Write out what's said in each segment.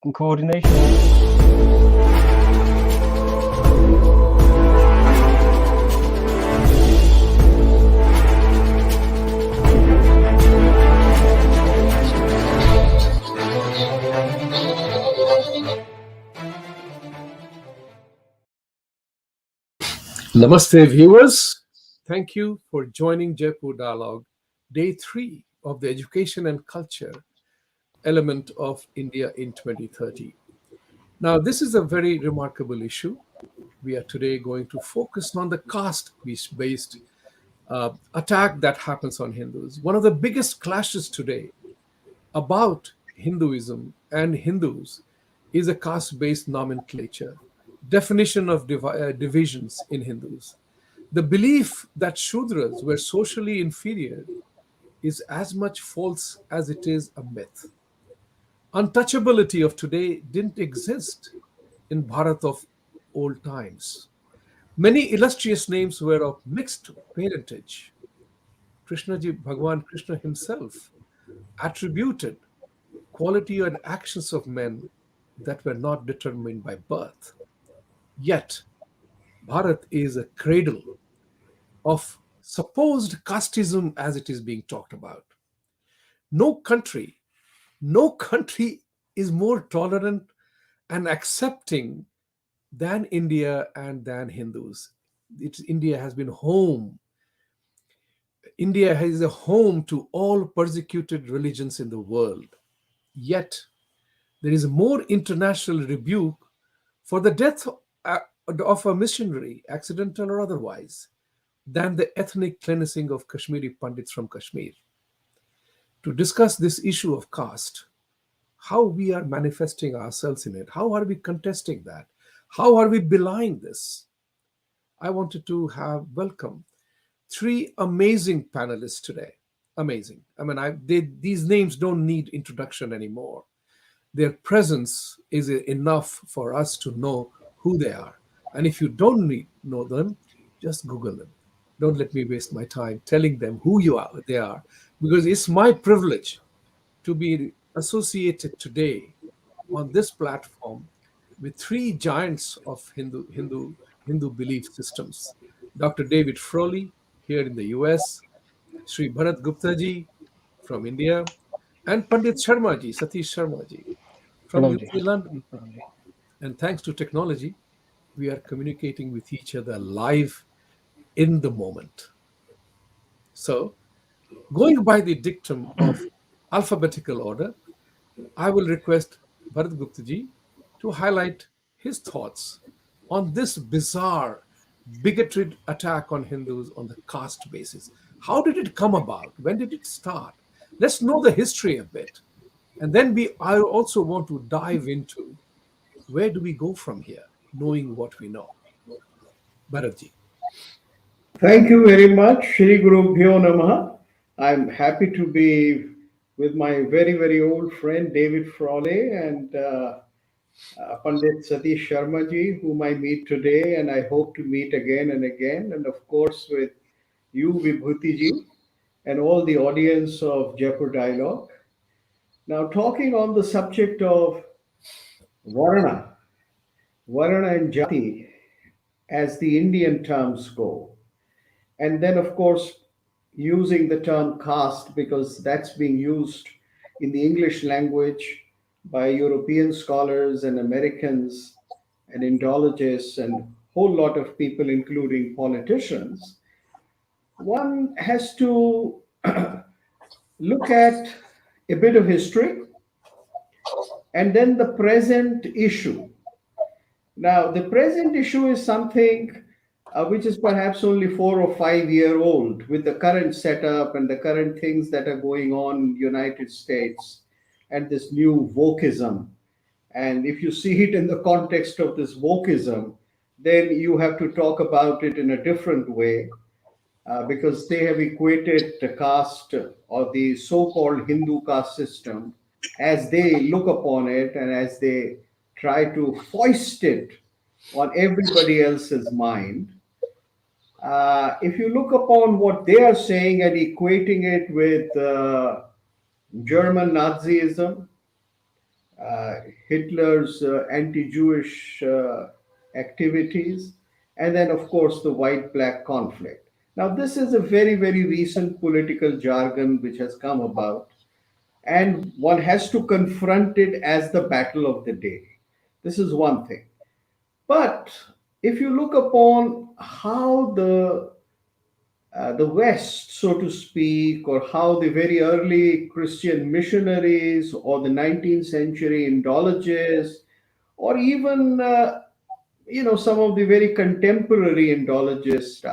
coordination. Namaste, viewers. Thank you for joining Jaipur Dialogue, Day 3 of the Education and Culture element of India in 2030. Now, this is a very remarkable issue. We are today going to focus on the caste-based attack that happens on Hindus. One of the biggest clashes today about Hinduism and Hindus is a caste-based nomenclature, definition of divisions in Hindus. The belief that Shudras were socially inferior is as much false as it is a myth. Untouchability of today didn't exist in Bharat of old times. Many illustrious names were of mixed parentage. Krishnaji, Bhagwan Krishna himself attributed quality and actions of men that were not determined by birth. Yet, Bharat is a cradle of supposed casteism as it is being talked about. No country, no country is more tolerant and accepting than India and than Hindus. India has been home. India is a home to all persecuted religions in the world. Yet, there is more international rebuke for the death of a missionary, accidental or otherwise, than the ethnic cleansing of Kashmiri Pandits from Kashmir. To discuss this issue of caste, how we are manifesting ourselves in it, how are we contesting that, how are we belying this, I wanted to have welcome three amazing panelists today. Amazing. I mean, these names don't need introduction anymore. Their presence is enough for us to know who they are. And if you don't know them, just Google them. Don't let me waste my time telling them who they are, because it's my privilege to be associated today on this platform with three giants of Hindu belief systems. Dr. David Frawley here in the US, Sri Bharat Gupta ji from India, and Pandit Sharma ji, Satish Sharma ji from New Zealand. And thanks to technology, we are communicating with each other live in the moment. So, going by the dictum of alphabetical order, I will request Bharat Gupta ji to highlight his thoughts on this bizarre, bigoted attack on Hindus on the caste basis. How did it come about? When did it start? Let's know the history a bit. And then I also want to dive into where do we go from here, knowing what we know. Bharat ji. Thank you very much, Shri Guru Bhyo Namaha. I'm happy to be with my very, very old friend David Frawley and Pandit Satish Sharma ji, whom I meet today, and I hope to meet again and again. And of course, with you, Vibhuti ji, and all the audience of Jaipur Dialogue. Now, talking on the subject of Varna, Varna and Jati, as the Indian terms go. And then, of course, using the term caste because that's being used in the English language by European scholars and Americans and Indologists and a whole lot of people, including politicians. One has to look at a bit of history and then the present issue. Now, the present issue is something which is perhaps only 4 or 5 year old with the current setup and the current things that are going on in the United States and this new wokeism. And if you see it in the context of this wokeism, then you have to talk about it in a different way because they have equated the caste or the so-called Hindu caste system as they look upon it and as they try to foist it on everybody else's mind. If you look upon what they are saying and equating it with German Nazism, uh, Hitler's anti-Jewish activities, and then, of course, the white-black conflict. Now, this is a very, very recent political jargon which has come about, and one has to confront it as the battle of the day. This is one thing. But if you look upon how the West, so to speak, or how the very early Christian missionaries or the 19th century Indologists, or even some of the very contemporary Indologists,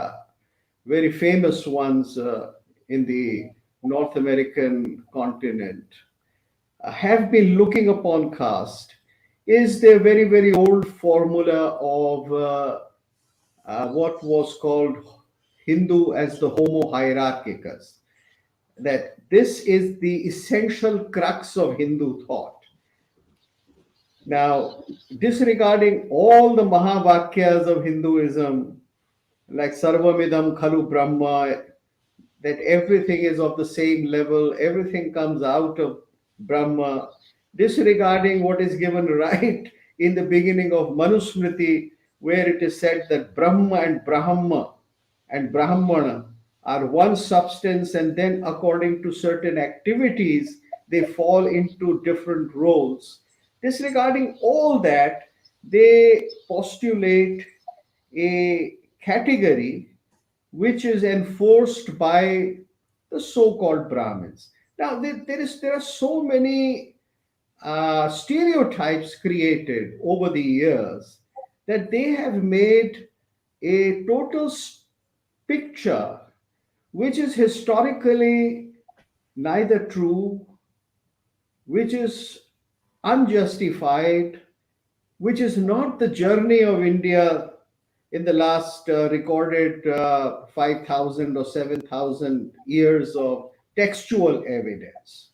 very famous ones in the North American continent, have been looking upon caste, is their very, very old formula of what was called Hindu as the Homo hierarchicus, that this is the essential crux of Hindu thought. Now, disregarding all the Mahavakyas of Hinduism, like Sarvamidam Khalu Brahma, that everything is of the same level, everything comes out of Brahma, disregarding what is given right in the beginning of Manusmriti, where it is said that Brahma and Brahma and Brahmana are one substance, and then according to certain activities, they fall into different roles. Disregarding all that, they postulate a category which is enforced by the so-called Brahmins. Now, there are so many stereotypes created over the years that they have made a total picture which is historically neither true, which is unjustified, which is not the journey of India in the last recorded 5,000 or 7,000 years of textual evidence.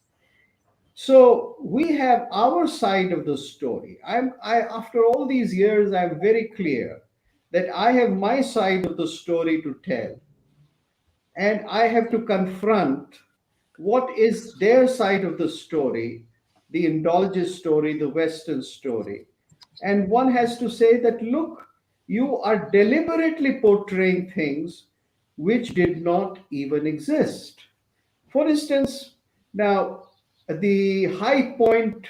So we have our side of the story. After all these years, I'm very clear that I have my side of the story to tell, and I have to confront what is their side of the story, the Indologist story, the Western story. And one has to say that, look, you are deliberately portraying things which did not even exist. For instance, now the high point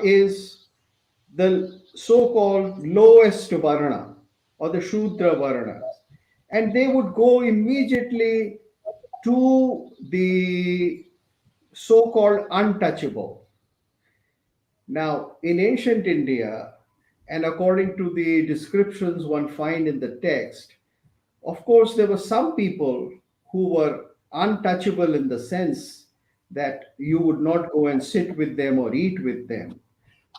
is the so-called lowest varna or the Shudra varnas, and they would go immediately to the so-called untouchable. Now, in ancient India, and according to the descriptions one find in the text, of course, there were some people who were untouchable in the sense that you would not go and sit with them or eat with them.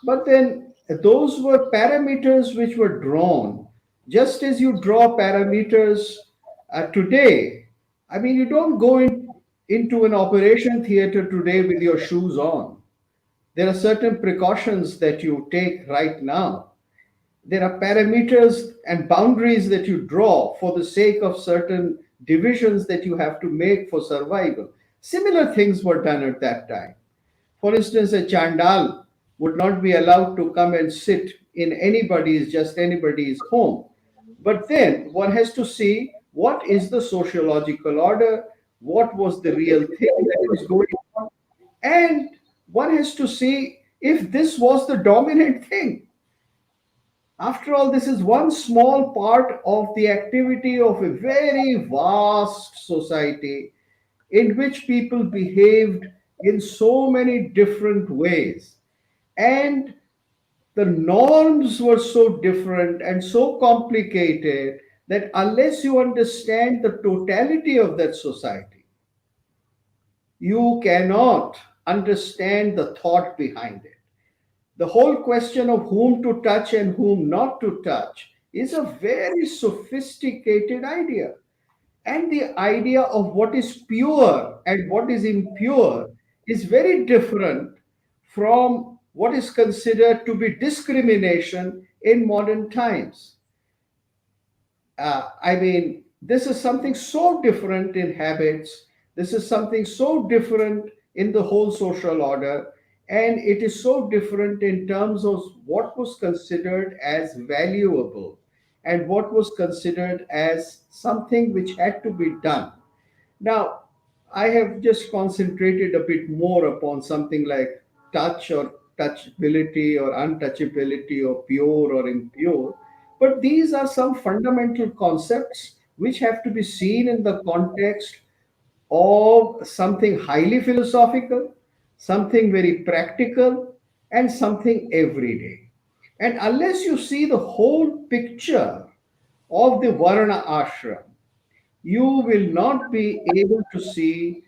But then those were parameters which were drawn, just as you draw parameters today. I mean, you don't go into an operation theater today with your shoes on. There are certain precautions that you take right now. There are parameters and boundaries that you draw for the sake of certain divisions that you have to make for survival. Similar things were done at that time. For instance, a chandal would not be allowed to come and sit in just anybody's home. But then one has to see what is the sociological order, what was the real thing that was going on, and one has to see if this was the dominant thing. After all, this is one small part of the activity of a very vast society in which people behaved in so many different ways. And the norms were so different and so complicated that unless you understand the totality of that society, you cannot understand the thought behind it. The whole question of whom to touch and whom not to touch is a very sophisticated idea. And the idea of what is pure and what is impure is very different from what is considered to be discrimination in modern times. I mean, this is something so different in habits, this is something so different in the whole social order. And it is so different in terms of what was considered as valuable and what was considered as something which had to be done. Now, I have just concentrated a bit more upon something like touch or touchability or untouchability or pure or impure. But these are some fundamental concepts which have to be seen in the context of something highly philosophical, something very practical, and something everyday. And unless you see the whole picture of the Varna ashram, you will not be able to see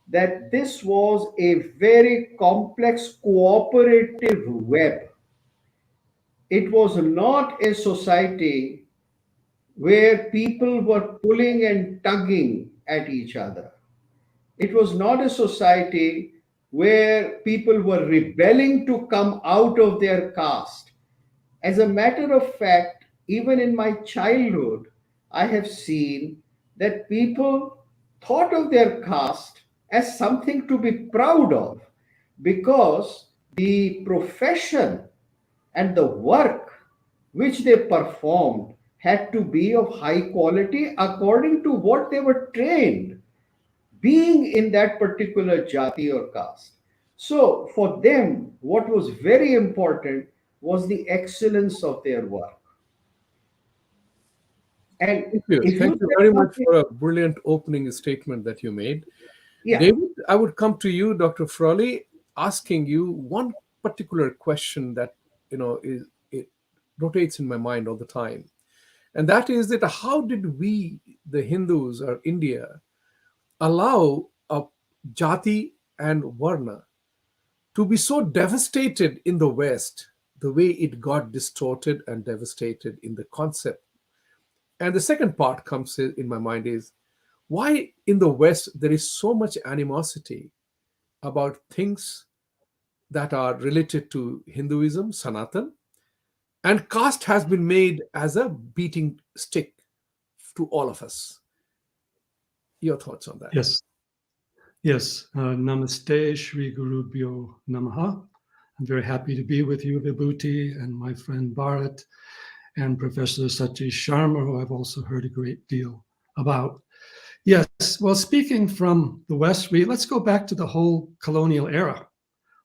that this was a very complex cooperative web. It was not a society where people were pulling and tugging at each other. It was not a society where people were rebelling to come out of their caste. As a matter of fact, even in my childhood, I have seen that people thought of their caste as something to be proud of because the profession and the work which they performed had to be of high quality according to what they were trained being in that particular jati or caste. So, for them, what was very important was the excellence of their work. And Thank you. if you Thank you say very much something, for a brilliant opening statement that you made. yeah, David, I would come to you, Dr. Frawley, asking you one particular question that it rotates in my mind all the time. And that is that how did we, the Hindus or India, allow a jati and varna to be so devastated in the West, the way it got distorted and devastated in the concept? And the second part comes in my mind is why in the West there is so much animosity about things that are related to Hinduism, Sanatan, and caste has been made as a beating stick to all of us. Your thoughts on that? Yes, yes. Namaste, Shri Guru Bhyo Namaha. I'm very happy to be with you, Vibhuti, and my friend Bharat, and Professor Satish Sharma, who I've also heard a great deal about. Yes, well, speaking from the West, let's go back to the whole colonial era.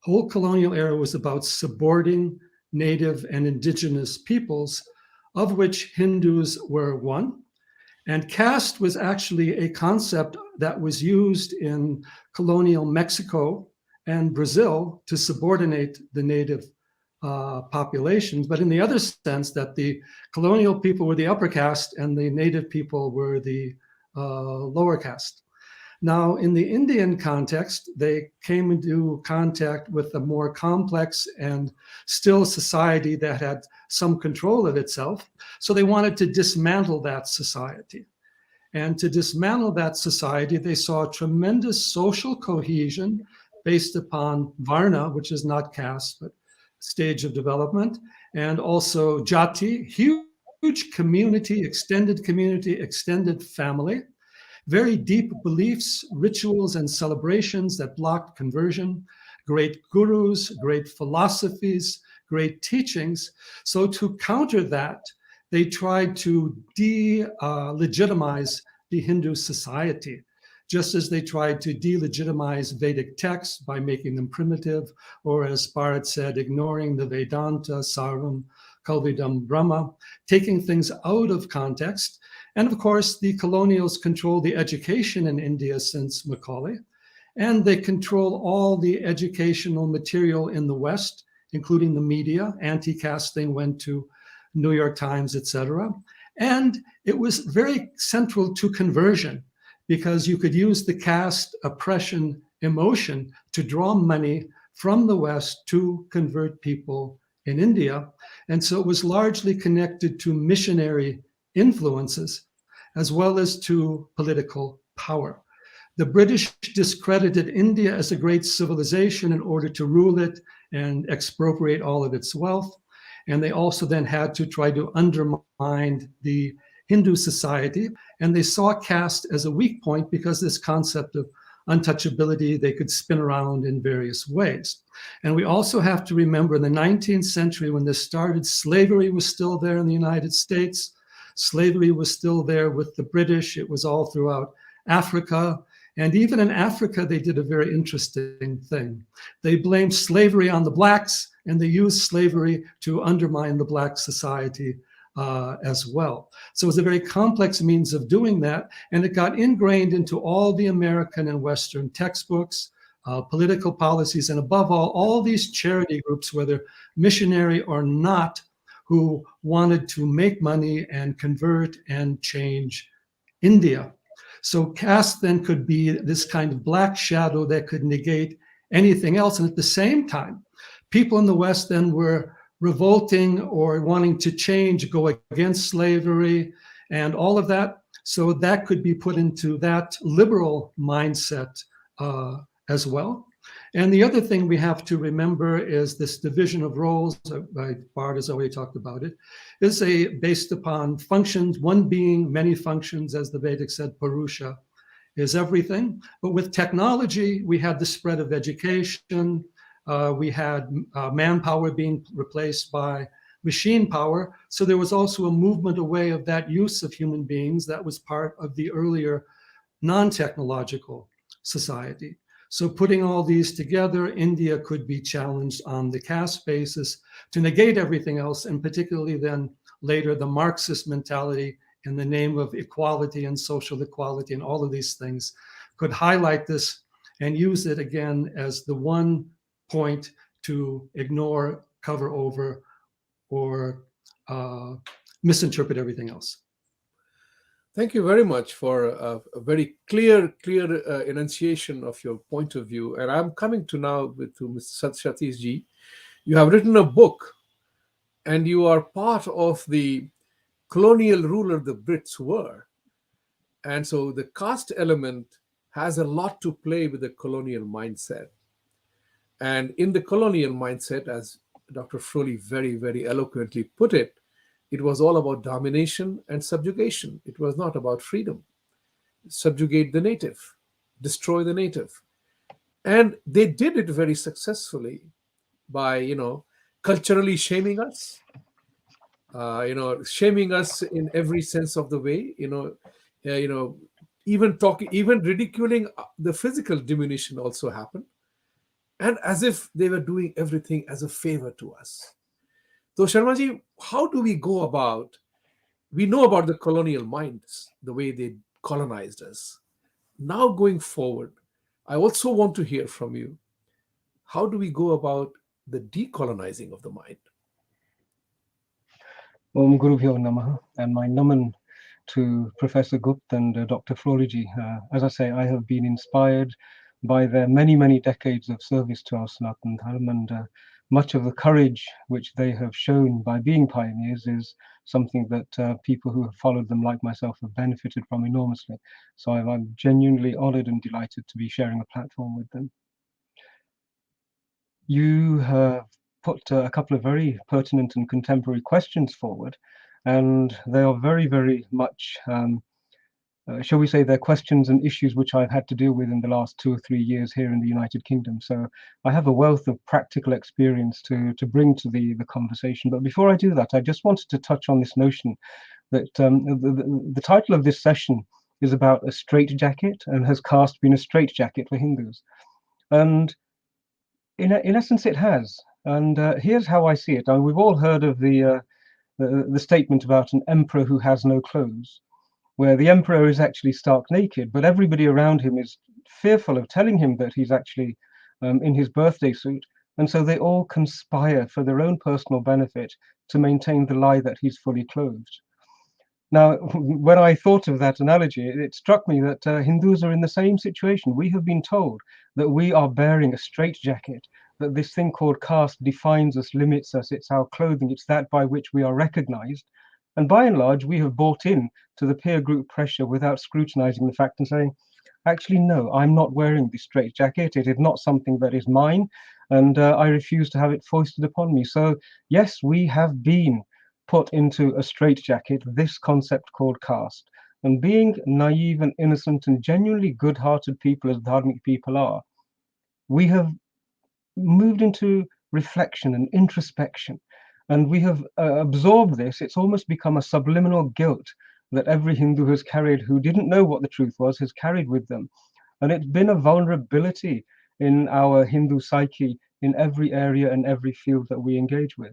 Whole colonial era was about subordinating native and indigenous peoples, of which Hindus were one. And caste was actually a concept that was used in colonial Mexico and Brazil to subordinate the native populations, but in the other sense that the colonial people were the upper caste and the native people were the lower caste. Now, in the Indian context, they came into contact with a more complex and still society that had some control of itself. So they wanted to dismantle that society. And to dismantle that society, they saw tremendous social cohesion based upon Varna, which is not caste, but stage of development, and also Jati, huge community, extended family, very deep beliefs, rituals, and celebrations that blocked conversion, great gurus, great philosophies, great teachings. So to counter that, they tried to delegitimize the Hindu society, just as they tried to delegitimize Vedic texts by making them primitive, or as Bharat said, ignoring the Vedanta, Sarvam, Kalvidam, Brahma, taking things out of context. And of course, the colonials control the education in India since Macaulay, and they control all the educational material in the West, including the media. Anti-caste thing went to New York Times, etc. And it was very central to conversion because you could use the caste oppression emotion to draw money from the West to convert people in India. And so it was largely connected to missionary influences as well as to political power. The British discredited India as a great civilization in order to rule it and expropriate all of its wealth. And they also then had to try to undermine the Hindu society. And they saw caste as a weak point because this concept of untouchability. They could spin around in various ways. And we also have to remember in the 19th century, when this started, slavery was still there in the United States. Slavery was still there with the British. It was all throughout Africa. And even in Africa, they did a very interesting thing. They blamed slavery on the blacks, and they used slavery to undermine the black society as well. So it was a very complex means of doing that, and it got ingrained into all the American and Western textbooks, political policies, and above all these charity groups, whether missionary or not, who wanted to make money and convert and change India. So caste then could be this kind of black shadow that could negate anything else. And at the same time, people in the West then were revolting or wanting to change, go against slavery and all of that. So that could be put into that liberal mindset as well. And the other thing we have to remember is this division of roles, Bart has already talked about it, is based upon functions, one being many functions, as the Vedic said, Purusha is everything. But with technology, we had the spread of education, we had manpower being replaced by machine power. So there was also a movement away of that use of human beings that was part of the earlier non-technological society. So putting all these together, India could be challenged on the caste basis to negate everything else, and particularly then later the Marxist mentality in the name of equality and social equality and all of these things could highlight this and use it again as the one point to ignore, cover over, or misinterpret everything else. Thank you very much for a very clear enunciation of your point of view. And I'm coming to now to Mr. Satish Ji. You have written a book, and you are part of the colonial ruler the Brits were. And so the caste element has a lot to play with the colonial mindset. And in the colonial mindset, as Dr. Frawley very, very eloquently put it, it was all about domination and subjugation. It was not about freedom. Subjugate the native, destroy the native. And they did it very successfully by, culturally shaming us, shaming us in every sense of the way, even ridiculing the physical diminution also happened. And as if they were doing everything as a favor to us. So Sharmaji, how do we go about, we know about the colonial minds, the way they colonized us. Now going forward, I also want to hear from you, how do we go about the decolonizing of the mind? Om Guru Bhyo Namaha, and my naman to Professor Gupt and Dr. Frawley ji. As I say, I have been inspired by their many, many decades of service to our Sanatana Dharma, and much of the courage which they have shown by being pioneers is something that people who have followed them like myself have benefited from enormously. So I'm genuinely honored and delighted to be sharing a platform with them. You have put a couple of very pertinent and contemporary questions forward, and they are very, very much shall we say, they're questions and issues which I've had to deal with in the last 2 or 3 years here in the United Kingdom. So I have a wealth of practical experience to bring to the conversation. But before I do that, I just wanted to touch on this notion that the title of this session is about a straitjacket, and has caste been a straitjacket for Hindus? And in essence, it has. And here's how I see it. We've all heard of the statement about an emperor who has no clothes, where the emperor is actually stark naked, but everybody around him is fearful of telling him that he's actually in his birthday suit. And so they all conspire for their own personal benefit to maintain the lie that he's fully clothed. Now, when I thought of that analogy, it struck me that Hindus are in the same situation. We have been told that we are bearing a straitjacket, that this thing called caste defines us, limits us, it's our clothing, it's that by which we are recognized. And by and large, we have bought in to the peer group pressure without scrutinizing the fact and saying, actually, no, I'm not wearing this straitjacket. It is not something that is mine, and I refuse to have it foisted upon me. So yes, we have been put into a straitjacket, this concept called caste. And being naive and innocent and genuinely good-hearted people as dharmic people are, we have moved into reflection and introspection, and we have absorbed this. It's almost become a subliminal guilt that every Hindu has carried, who didn't know what the truth was, has carried with them. And it's been a vulnerability in our Hindu psyche in every area and every field that we engage with.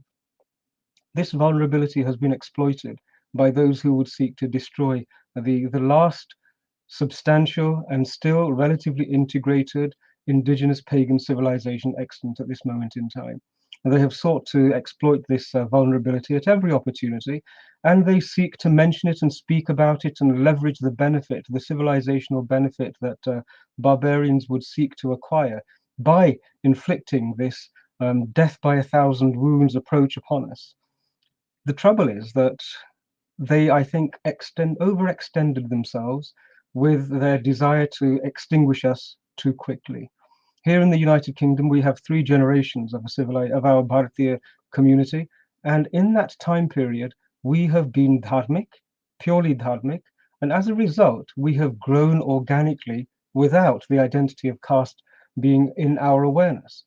This vulnerability has been exploited by those who would seek to destroy the last substantial and still relatively integrated indigenous pagan civilization extant at this moment in time. And they have sought to exploit this vulnerability at every opportunity, and they seek to mention it and speak about it and leverage the benefit, the civilizational benefit that barbarians would seek to acquire by inflicting this death by 1,000 wounds approach upon us. The trouble is that they, I think, overextended themselves with their desire to extinguish us too quickly. Here in the United Kingdom, we have 3 generations of our Bharatiya community, and in that time period, we have been dharmic, purely dharmic, and as a result, we have grown organically without the identity of caste being in our awareness.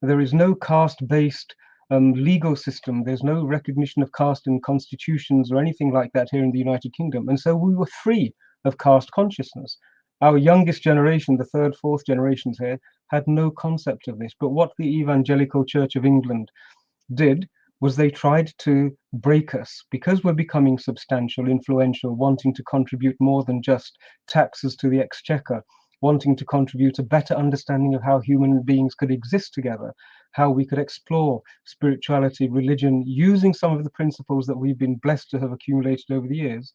There is no caste-based legal system. There's no recognition of caste in constitutions or anything like that here in the United Kingdom. And so we were free of caste consciousness. Our youngest generation, the 3rd, 4th generations here, had no concept of this. But what the Evangelical Church of England did was they tried to break us, because we're becoming substantial, influential, wanting to contribute more than just taxes to the exchequer, wanting to contribute a better understanding of how human beings could exist together, how we could explore spirituality, religion, using some of the principles that we've been blessed to have accumulated over the years.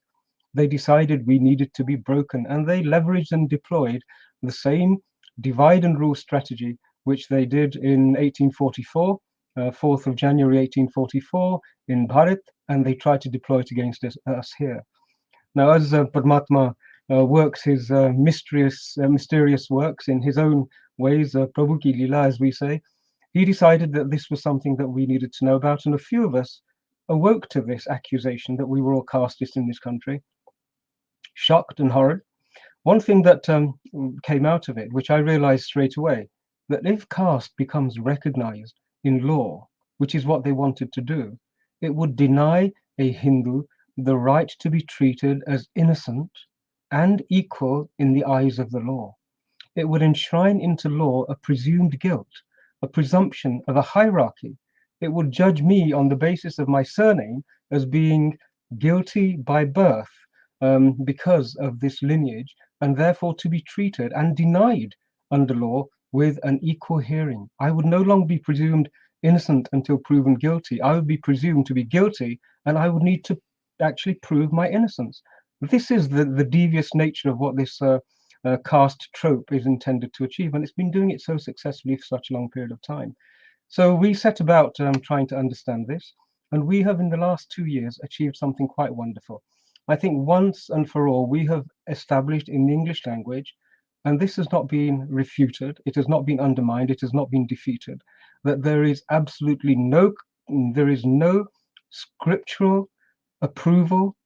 They decided we needed to be broken, and they leveraged and deployed the same divide and rule strategy which they did in 1844, 4th of January 1844 in Bharat, and they tried to deploy it against us here. Now, as Paramatma works his mysterious works in his own ways, Prabhu ki Leela, as we say, he decided that this was something that we needed to know about, and a few of us awoke to this accusation that we were all castists in this country, shocked and horrid. One thing that came out of it, which I realized straight away, that if caste becomes recognized in law, which is what they wanted to do, it would deny a Hindu the right to be treated as innocent and equal in the eyes of the law. It would enshrine into law a presumed guilt, a presumption of a hierarchy. It would judge me on the basis of my surname as being guilty by birth because of this lineage, and therefore to be treated and denied under law with an equal hearing. I would no longer be presumed innocent until proven guilty. I would be presumed to be guilty, and I would need to actually prove my innocence. This is the devious nature of what this caste trope is intended to achieve, and it's been doing it so successfully for such a long period of time. So we set about trying to understand this, and we have in the last 2 years achieved something quite wonderful. I think once and for all, we have established in the English language, and this has not been refuted, it has not been undermined, it has not been defeated, that there is absolutely no scriptural approval,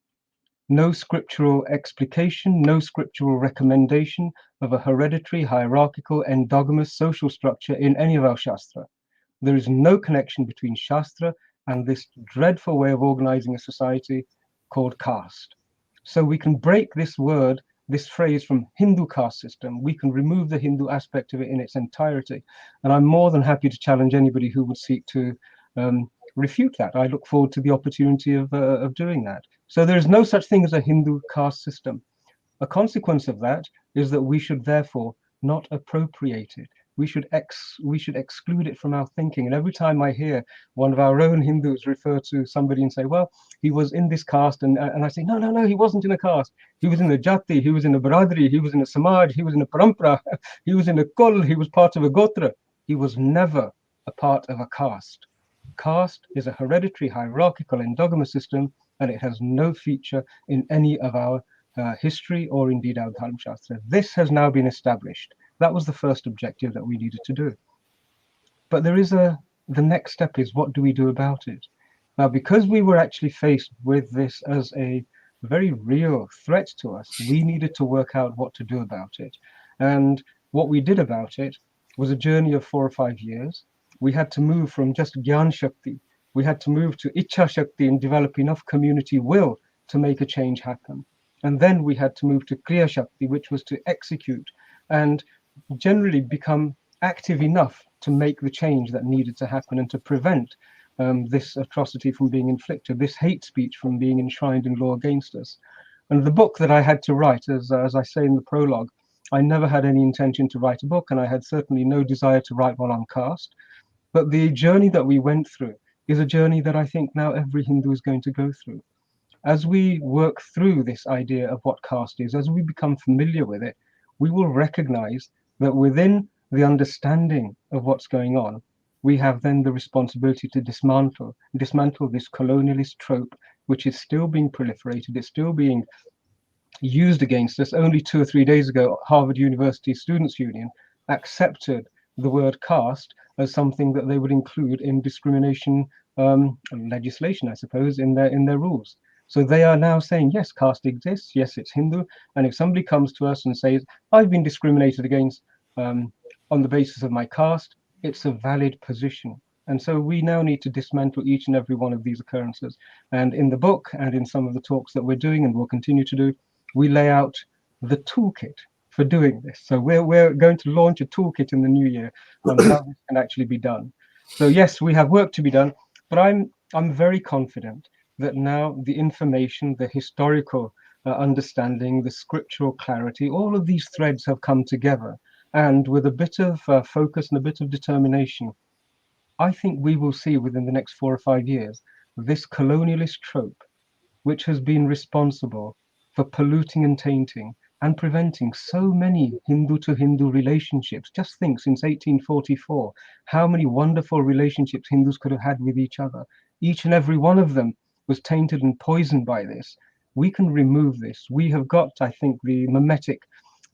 no scriptural explication, no scriptural recommendation of a hereditary, hierarchical, endogamous social structure in any of our Shastra. There is no connection between Shastra and this dreadful way of organizing a society called caste. So we can break this word, this phrase from Hindu caste system. We can remove the Hindu aspect of it in its entirety. And I'm more than happy to challenge anybody who would seek to refute that. I look forward to the opportunity of doing that. So there is no such thing as a Hindu caste system. A consequence of that is that we should therefore not appropriate it. We should exclude it from our thinking. And every time I hear one of our own Hindus refer to somebody and say, well, he was in this caste, and I say, no, he wasn't in a caste. He was in a jati, he was in a baradri, he was in a samaj, he was in a parampara, he was in a kul, he was part of a gotra. He was never a part of a caste. Caste is a hereditary, hierarchical, endogamous system, and it has no feature in any of our history or indeed our Dharma Shastra. This has now been established. That was the first objective that we needed to do. But there is the next step is, what do we do about it? Now, because we were actually faced with this as a very real threat to us. We needed to work out what to do about it. And what we did about it was a journey of 4 or 5 years. We had to move from just Gyan Shakti. We had to move to Ichha Shakti and develop enough community will to make a change happen. And then we had to move to Kriya Shakti, which was to execute and generally become active enough to make the change that needed to happen and to prevent this atrocity from being inflicted, this hate speech from being enshrined in law against us. And the book that I had to write, as I say in the prologue, I never had any intention to write a book, and I had certainly no desire to write one on caste. But the journey that we went through is a journey that I think now every Hindu is going to go through. As we work through this idea of what caste is, as we become familiar with it, we will recognize that within the understanding of what's going on, we have then the responsibility to dismantle this colonialist trope, which is still being proliferated, it's still being used against us. Only 2 or 3 days ago, Harvard University Students' Union accepted the word caste as something that they would include in discrimination legislation, I suppose, in their rules. So they are now saying, yes, caste exists, yes, it's Hindu, and if somebody comes to us and says, I've been discriminated against on the basis of my caste, it's a valid position. And so we now need to dismantle each and every one of these occurrences. And in the book and in some of the talks that we're doing and will continue to do, we lay out the toolkit for doing this. So we're going to launch a toolkit in the new year on how this can actually be done. So yes, we have work to be done, but I'm very confident that now the information, the historical understanding, the scriptural clarity, all of these threads have come together. And with a bit of focus and a bit of determination, I think we will see within the next 4 or 5 years this colonialist trope, which has been responsible for polluting and tainting and preventing so many Hindu to Hindu relationships. Just think, since 1844, how many wonderful relationships Hindus could have had with each other. Each and every one of them was tainted and poisoned by this. We can remove this. We have got, I think, the mimetic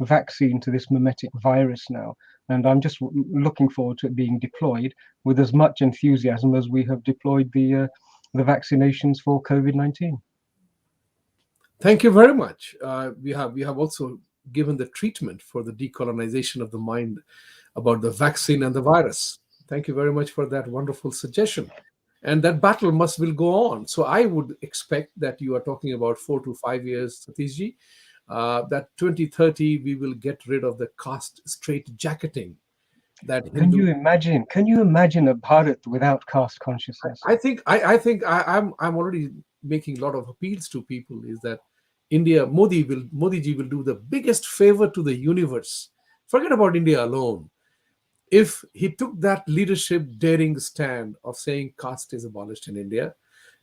vaccine to this mimetic virus now. And I'm just looking forward to it being deployed with as much enthusiasm as we have deployed the vaccinations for COVID-19. Thank you very much. We have also given the treatment for the decolonization of the mind about the vaccine and the virus. Thank you very much for that wonderful suggestion. And that battle will go on. So I would expect that you are talking about 4 to 5 years, Satishji, that 2030 we will get rid of the caste straitjacketing. That Can you imagine a Bharat without caste consciousness? I think I'm already making a lot of appeals to people. Is that Modiji will do the biggest favor to the universe. Forget about India alone. If he took that leadership daring stand of saying caste is abolished in India,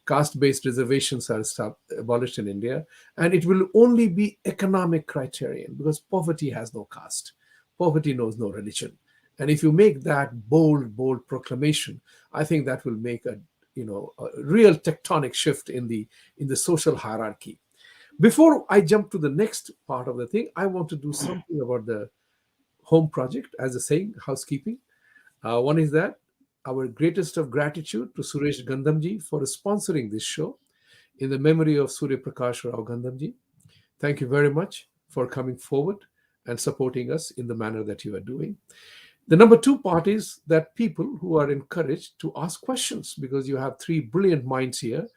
caste-based reservations are abolished in India, and it will only be economic criterion, because poverty has no caste, poverty knows no religion. And if you make that bold proclamation, I think that will make a real tectonic shift in the social hierarchy. Before I jump to the next part of the thing, I want to do something about the home project, as a saying, housekeeping. One is that our greatest of gratitude to Suresh Gandhamji for sponsoring this show in the memory of Surya Prakash Rao Gandhamji. Thank you very much for coming forward and supporting us in the manner that you are doing. The number 2 part is that people who are encouraged to ask questions, because you have 3 brilliant minds here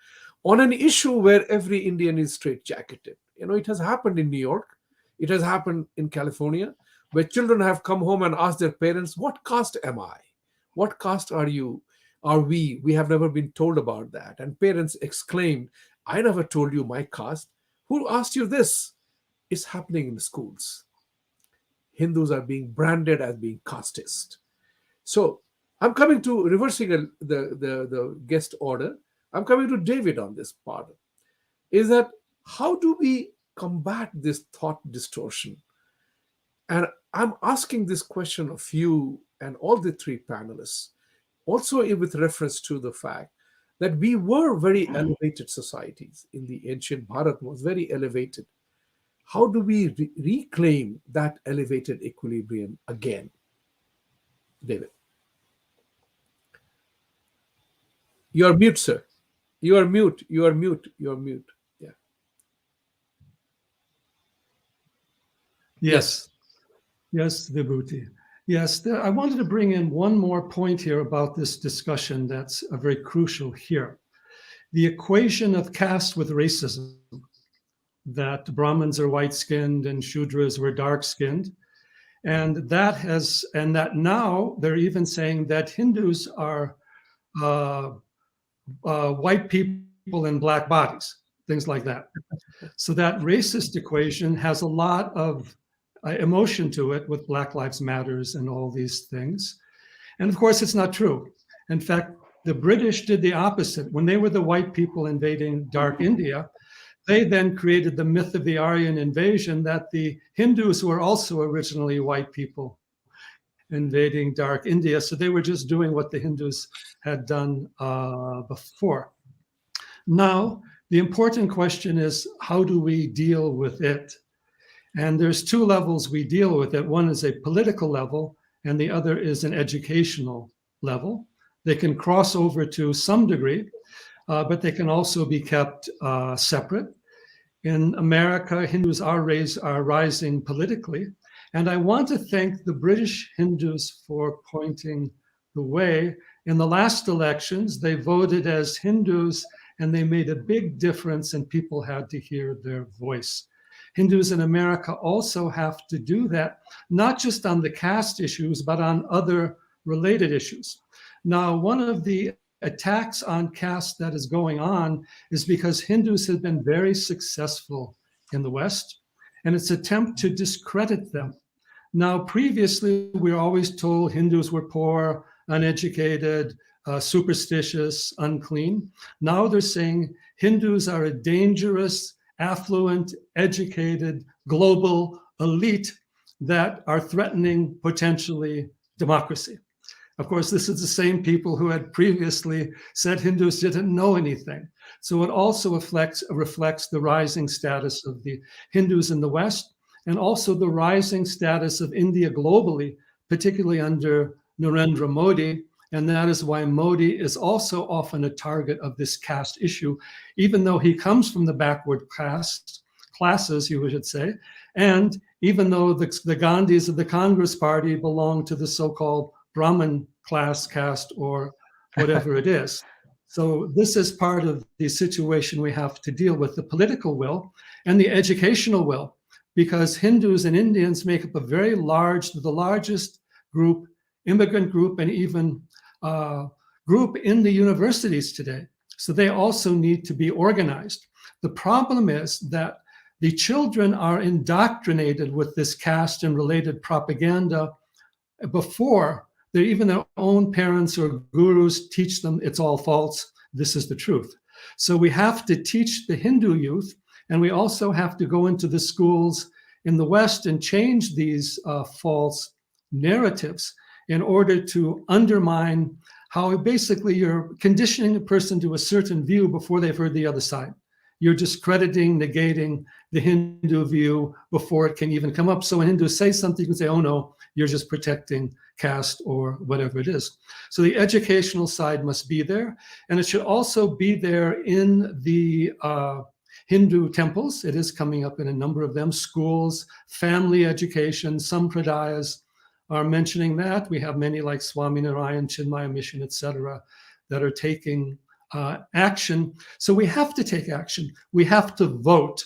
on an issue where every Indian is straitjacketed. It has happened in New York. It has happened in California, where children have come home and asked their parents, what caste am I? What caste are you? Are we? We have never been told about that. And parents exclaimed, I never told you my caste. Who asked you this? It's happening in the schools. Hindus are being branded as being casteist. So I'm coming to reversing the guest order. I'm coming to David on this part. Is that how do we combat this thought distortion? And I'm asking this question of you and all the 3 panelists, also with reference to the fact that we were very elevated societies in the ancient Bharat, was very elevated. How do we reclaim that elevated equilibrium again? David. You are mute, sir. You are mute. Yeah. Yes. Yes, Vibhuti. Yes, I wanted to bring in one more point here about this discussion that's very crucial here. The equation of caste with racism, that Brahmins are white-skinned and Shudras were dark-skinned. And that now they're even saying that Hindus are white people in black bodies, things like that. So that racist equation has a lot of emotion to it with Black Lives Matters and all these things. And of course, it's not true. In fact, the British did the opposite. When they were the white people invading dark India, they then created the myth of the Aryan invasion, that the Hindus were also originally white people invading dark India. So they were just doing what the Hindus had done before. Now, the important question is, how do we deal with it? And there's two levels we deal with it. One is a political level, and the other is an educational level. They can cross over to some degree, but they can also be kept separate. In America, Hindus are rising politically. And I want to thank the British Hindus for pointing the way. In the last elections, they voted as Hindus, and they made a big difference, and people had to hear their voice. Hindus in America also have to do that, not just on the caste issues, but on other related issues. Now, one of the attacks on caste that is going on is because Hindus have been very successful in the West, and it's an attempt to discredit them. Now, previously, we were always told Hindus were poor, uneducated, superstitious, unclean. Now they're saying Hindus are a dangerous, affluent, educated, global elite that are threatening potentially democracy. Of course, this is the same people who had previously said Hindus didn't know anything. So it also reflects the rising status of the Hindus in the West, and also the rising status of India globally, particularly under Narendra Modi. And that is why Modi is also often a target of this caste issue, even though he comes from the backward classes, you should say, and even though the Gandhis of the Congress Party belong to the so-called Brahmin caste, or whatever it is. So this is part of the situation we have to deal with, the political will and the educational will, because Hindus and Indians make up the largest group, immigrant group, and even group in the universities today. So they also need to be organized. The problem is that the children are indoctrinated with this caste and related propaganda before even their own parents or gurus teach them it's all false, this is the truth. So we have to teach the Hindu youth, and we also have to go into the schools in the West and change these false narratives in order to undermine how basically you're conditioning a person to a certain view before they've heard the other side. You're discrediting, negating the Hindu view before it can even come up. So when Hindus say something, you can say, oh no, you're just protecting caste or whatever it is. So the educational side must be there. And it should also be there in the Hindu temples. It is coming up in a number of them, schools, family education, sampradayas are mentioning that. We have many like Swaminarayan, Chinmaya Mission, etc., that are taking action. So we have to take action. We have to vote.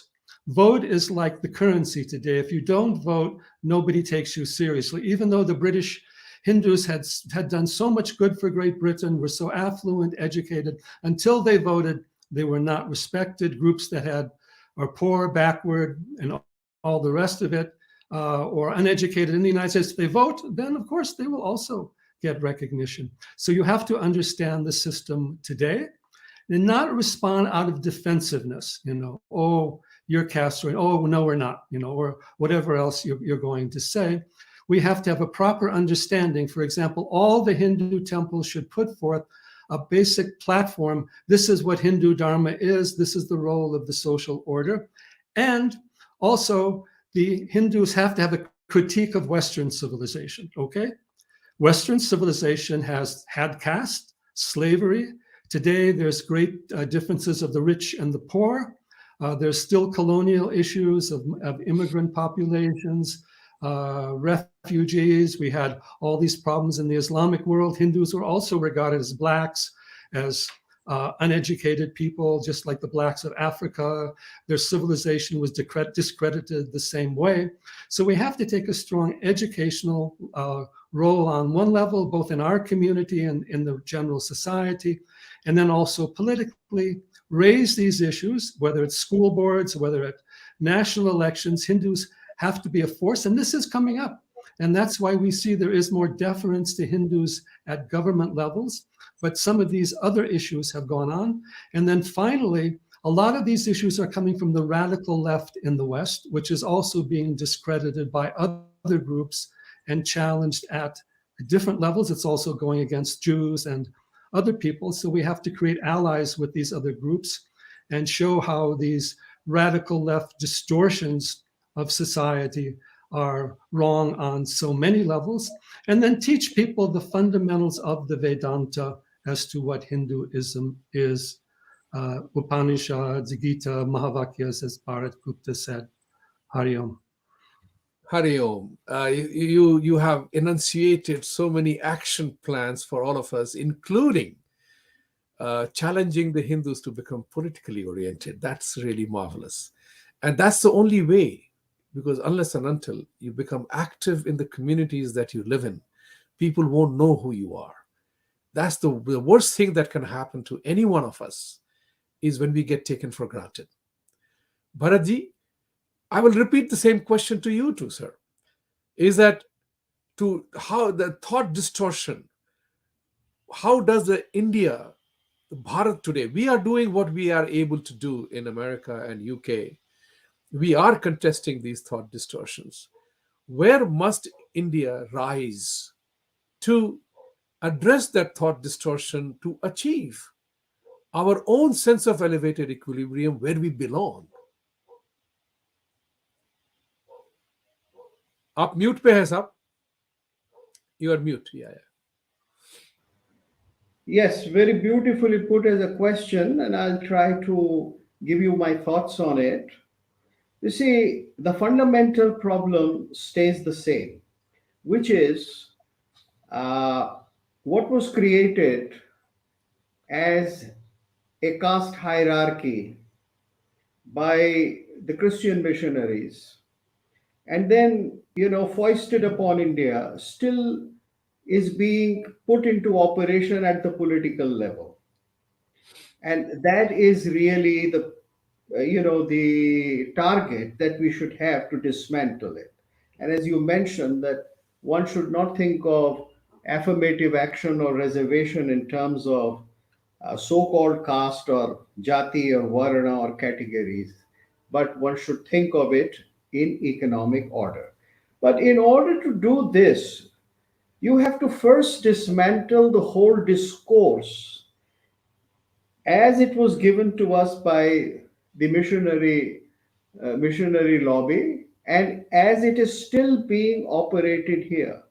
Vote is like the currency today. If you don't vote, nobody takes you seriously. Even though the British Hindus had done so much good for Great Britain, were so affluent, educated, until they voted, they were not respected. Groups that are poor, backward, and all the rest of it, or uneducated in the United States, if they vote, then of course they will also get recognition. So you have to understand the system today and not respond out of defensiveness, oh, you're caste, or oh, no, we're not, or whatever else you're going to say. We have to have a proper understanding. For example, all the Hindu temples should put forth a basic platform. This is what Hindu Dharma is. This is the role of the social order. And also, the Hindus have to have a critique of Western civilization, okay? Western civilization has had caste, slavery. Today, there's great differences of the rich and the poor. There's still colonial issues of immigrant populations, refugees. We had all these problems in the Islamic world. Hindus were also regarded as blacks, as uneducated people, just like the blacks of Africa. Their civilization was discredited the same way. So we have to take a strong educational role on one level, both in our community and in the general society, and then also politically raise these issues, whether it's school boards, whether it's national elections. Hindus have to be a force, and this is coming up. And that's why we see there is more deference to Hindus at government levels. But some of these other issues have gone on. And then finally, a lot of these issues are coming from the radical left in the West, which is also being discredited by other groups and challenged at different levels. It's also going against Jews and other people. So we have to create allies with these other groups and show how these radical left distortions of society are wrong on so many levels, and then teach people the fundamentals of the Vedanta as to what Hinduism is. Upanishads, Gita, Mahavakyas, as Bharat Gupta said. Hari Om. Hari Om. You have enunciated so many action plans for all of us, including challenging the Hindus to become politically oriented. That's really marvelous. And that's the only way, because unless and until you become active in the communities that you live in, people won't know who you are. That's the worst thing that can happen to any one of us, is when we get taken for granted. Bharatji, I will repeat the same question to you too, sir. Is that to how the thought distortion, how does the India, the Bharat today, we are doing what we are able to do in America and UK. We are contesting these thought distortions. Where must India rise to address that thought distortion, to achieve our own sense of elevated equilibrium where we belong? Up mute pe hai sab. You are mute. Yeah. Yes, very beautifully put as a question, and I'll try to give you my thoughts on it. You see, the fundamental problem stays the same, which is what was created as a caste hierarchy by the Christian missionaries and then, foisted upon India, still is being put into operation at the political level. And that is really the target that we should have to dismantle it. And as you mentioned, that one should not think of affirmative action or reservation in terms of so-called caste or jati or varna or categories, but one should think of it in economic order. But in order to do this, you have to first dismantle the whole discourse as it was given to us by the missionary lobby, and as it is still being operated here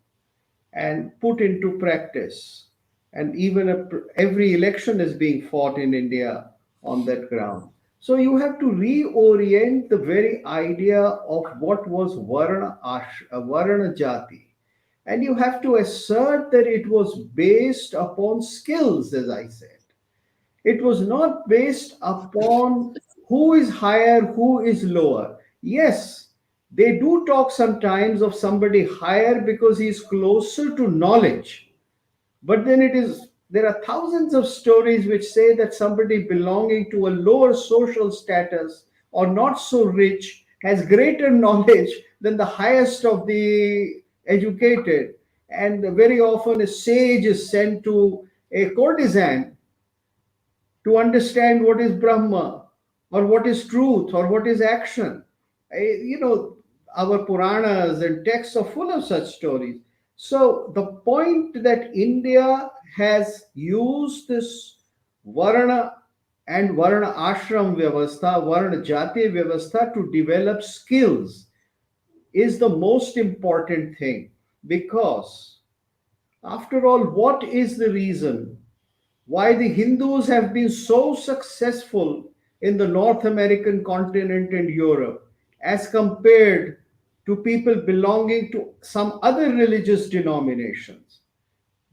and put into practice. And even every election is being fought in India on that ground. So you have to reorient the very idea of what was Varna Jati. And you have to assert that it was based upon skills, as I said. It was not based upon who is higher, who is lower. Yes, they do talk sometimes of somebody higher because he is closer to knowledge. But then there are thousands of stories which say that somebody belonging to a lower social status or not so rich has greater knowledge than the highest of the educated. And very often a sage is sent to a courtesan to understand what is Brahma or what is truth or what is action. Our Puranas and texts are full of such stories. So the point that India has used this Varna and Varna Ashram Vyavastha, Varna Jati Vyavastha to develop skills is the most important thing, because after all, what is the reason why the Hindus have been so successful in the North American continent and Europe as compared to people belonging to some other religious denominations.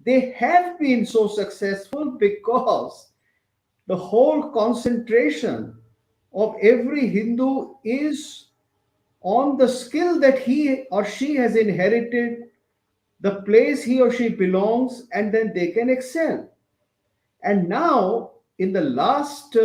They have been so successful because the whole concentration of every Hindu is on the skill that he or she has inherited, the place he or she belongs, and then they can excel. And now, in the last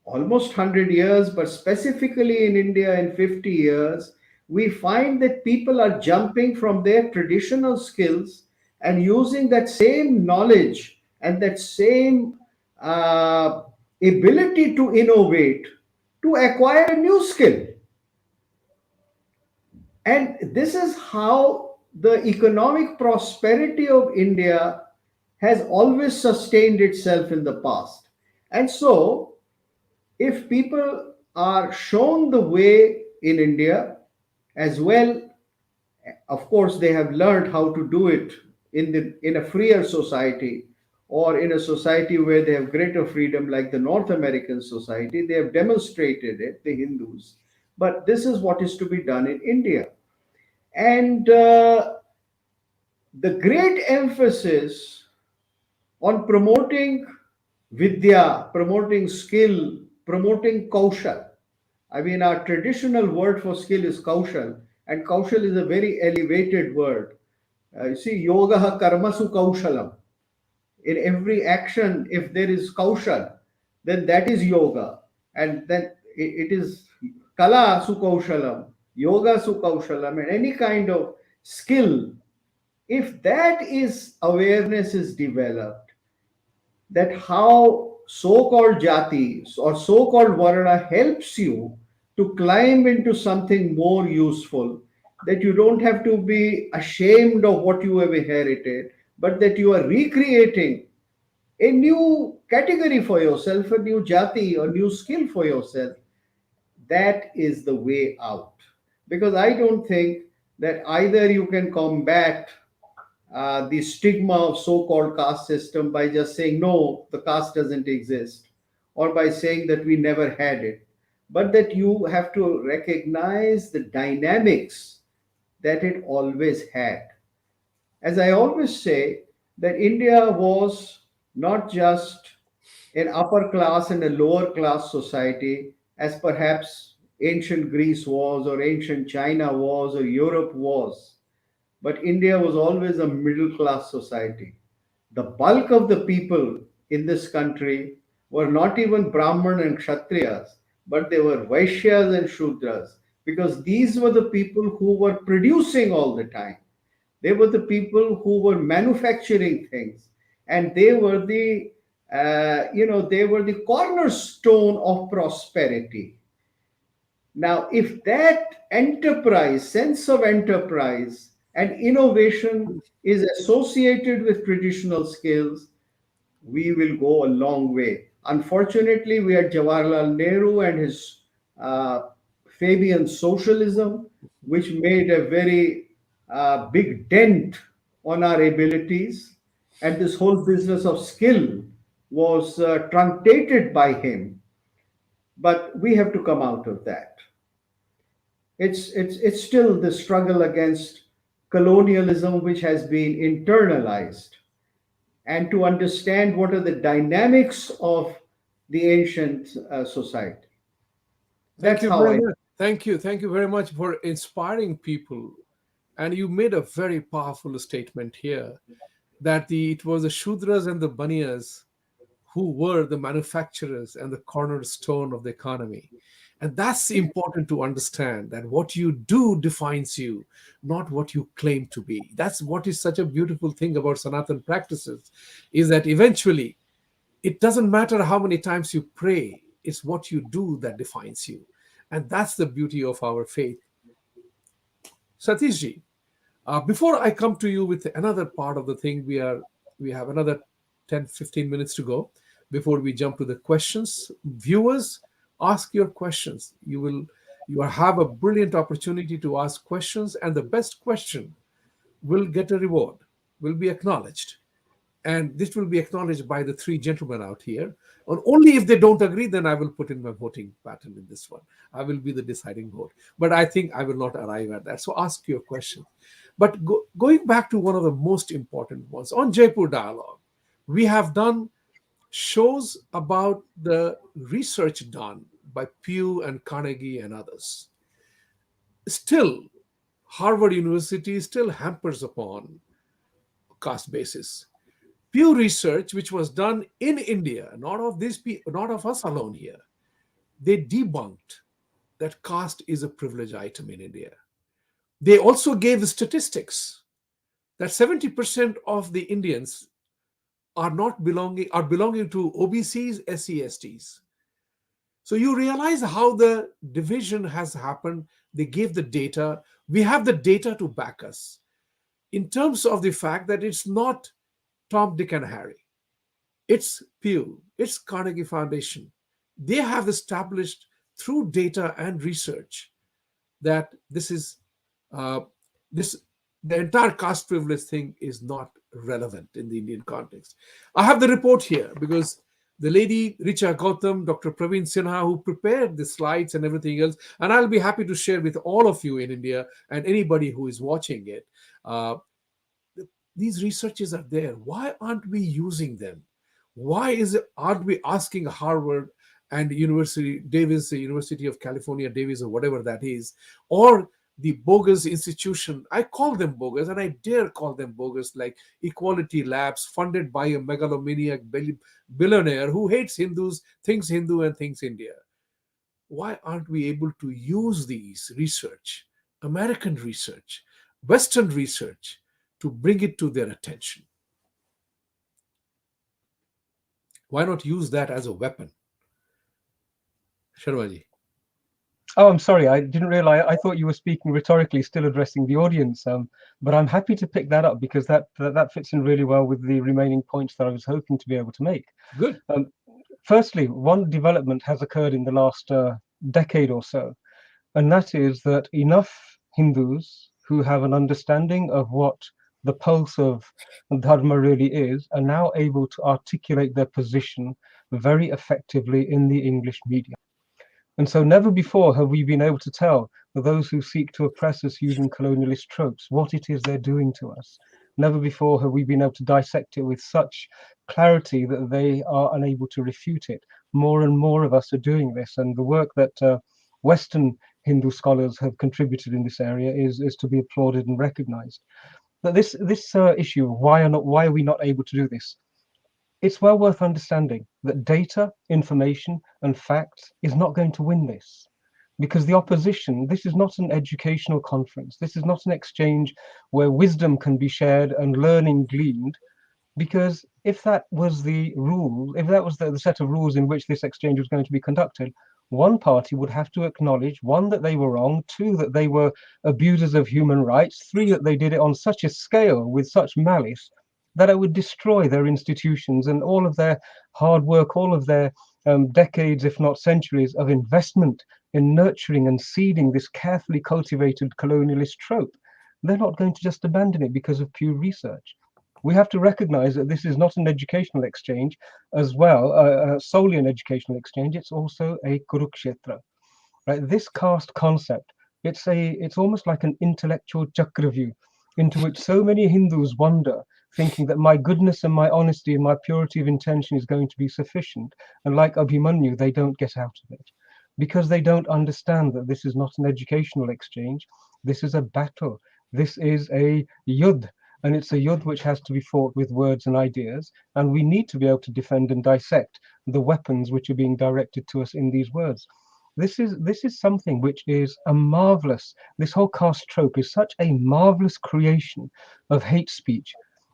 almost 100 years, but specifically in India in 50 years, we find that people are jumping from their traditional skills and using that same knowledge and that same uh, ability to innovate to acquire a new skill. And this is how the economic prosperity of India has always sustained itself in the past. And so, if people are shown the way in India, as well, of course, they have learned how to do it in a freer society or in a society where they have greater freedom, like the North American society. They have demonstrated it, the Hindus. But this is what is to be done in India. And the great emphasis on promoting vidya, promoting skill, promoting kaushal. I mean, our traditional word for skill is kaushal, and kaushal is a very elevated word. You see, yoga karmasu kaushalam. In every action, if there is kaushal, then that is yoga. And then it is kala su kaushalam, yoga su kaushalam, and any kind of skill. If that is awareness is developed, that how so-called jati or so-called varna helps you to climb into something more useful, that you don't have to be ashamed of what you have inherited, but that you are recreating a new category for yourself, a new jati or new skill for yourself. That is the way out. Because I don't think that either you can combat the stigma of so-called caste system by just saying no, the caste doesn't exist, or by saying that we never had it, but that you have to recognize the dynamics that it always had. As I always say, that India was not just an upper class and a lower class society, as perhaps ancient Greece was, or ancient China was, or Europe was. But India was always a middle class society. The bulk of the people in this country were not even Brahman and Kshatriyas, but they were Vaishyas and Shudras, because these were the people who were producing all the time. They were the people who were manufacturing things, and they were they were the cornerstone of prosperity. Now, if that enterprise, sense of enterprise and innovation is associated with traditional skills, we will go a long way. Unfortunately, we had Jawaharlal Nehru and his Fabian socialism, which made a very big dent on our abilities. And this whole business of skill was truncated by him. But we have to come out of that. It's still the struggle against colonialism, which has been internalized, and to understand what are the dynamics of the ancient society. Thank That's you how very I. much. Thank you. Thank you very much for inspiring people. And you made a very powerful statement here that it was the Shudras and the Baniyas who were the manufacturers and the cornerstone of the economy. And that's important to understand, that what you do defines you, not what you claim to be. That's what is such a beautiful thing about Sanatan practices, is that eventually it doesn't matter how many times you pray, it's what you do that defines you. And that's the beauty of our faith. Satishji, before I come to you with another part of the thing, we have another 10-15 minutes to go before we jump to the questions. Viewers, ask your questions. You have a brilliant opportunity to ask questions, and the best question will get a reward, will be acknowledged. And this will be acknowledged by the three gentlemen out here. And only if they don't agree, then I will put in my voting pattern in this one. I will be the deciding vote. But I think I will not arrive at that. So ask your question. But going back to one of the most important ones, on Jaipur Dialogue, we have done shows about the research done by Pew and Carnegie and others. Still, Harvard University still hampers upon caste basis. Pew Research, which was done in India, not of us alone here, they debunked that caste is a privilege item in India. They also gave the statistics that 70% of the Indians are belonging to OBCs, SC/STs. So you realize how the division has happened. They gave the data. We have the data to back us in terms of the fact that it's not Tom, Dick, and Harry. It's Pew, it's Carnegie Foundation. They have established through data and research that the entire caste privilege thing is not relevant in the Indian context. I have the report here because the lady Richa Gautam, Dr. Praveen Sinha, who prepared the slides and everything else, and I'll be happy to share with all of you in India and anybody who is watching it. These researches are there. Why aren't we using them? Aren't we asking Harvard and Davis, University of California, Davis, or whatever that is, or the bogus institution? I call them bogus, and I dare call them bogus, like Equality Labs, funded by a megalomaniac billionaire who hates Hindus, thinks Hindu, and thinks India. Why aren't we able to use these research, American research, Western research, to bring it to their attention? Why not use that as a weapon? Sharmaji. Oh, I'm sorry. I didn't realize. I thought you were speaking rhetorically, still addressing the audience. But I'm happy to pick that up because that fits in really well with the remaining points that I was hoping to be able to make. Good. Firstly, one development has occurred in the last decade or so, and that is that enough Hindus who have an understanding of what the pulse of Dharma really is are now able to articulate their position very effectively in the English media. And so never before have we been able to tell those who seek to oppress us using colonialist tropes what it is they're doing to us. Never before have we been able to dissect it with such clarity that they are unable to refute it. More and more of us are doing this, and the work that Western Hindu scholars have contributed in this area is to be applauded and recognized. But this issue, why are we not able to do this? It's well worth understanding that data, information, and facts is not going to win this. Because the opposition, this is not an educational conference. This is not an exchange where wisdom can be shared and learning gleaned. Because if that was the rule, if that was the set of rules in which this exchange was going to be conducted, one party would have to acknowledge, one, that they were wrong, two, that they were abusers of human rights, three, that they did it on such a scale with such malice that it would destroy their institutions and all of their hard work, all of their decades, if not centuries, of investment in nurturing and seeding this carefully cultivated colonialist trope. They're not going to just abandon it because of Pew Research. We have to recognize that this is not an educational exchange as well, solely an educational exchange. It's also a Kurukshetra. Right? This caste concept, it's almost like an intellectual Chakravyuh into which so many Hindus wander, thinking that my goodness and my honesty and my purity of intention is going to be sufficient. And like Abhimanyu, they don't get out of it because they don't understand that this is not an educational exchange. This is a battle. This is a yudh. And it's a yudh which has to be fought with words and ideas. And we need to be able to defend and dissect the weapons which are being directed to us in these words. This is something which is a marvelous, this whole caste trope is such a marvelous creation of hate speech.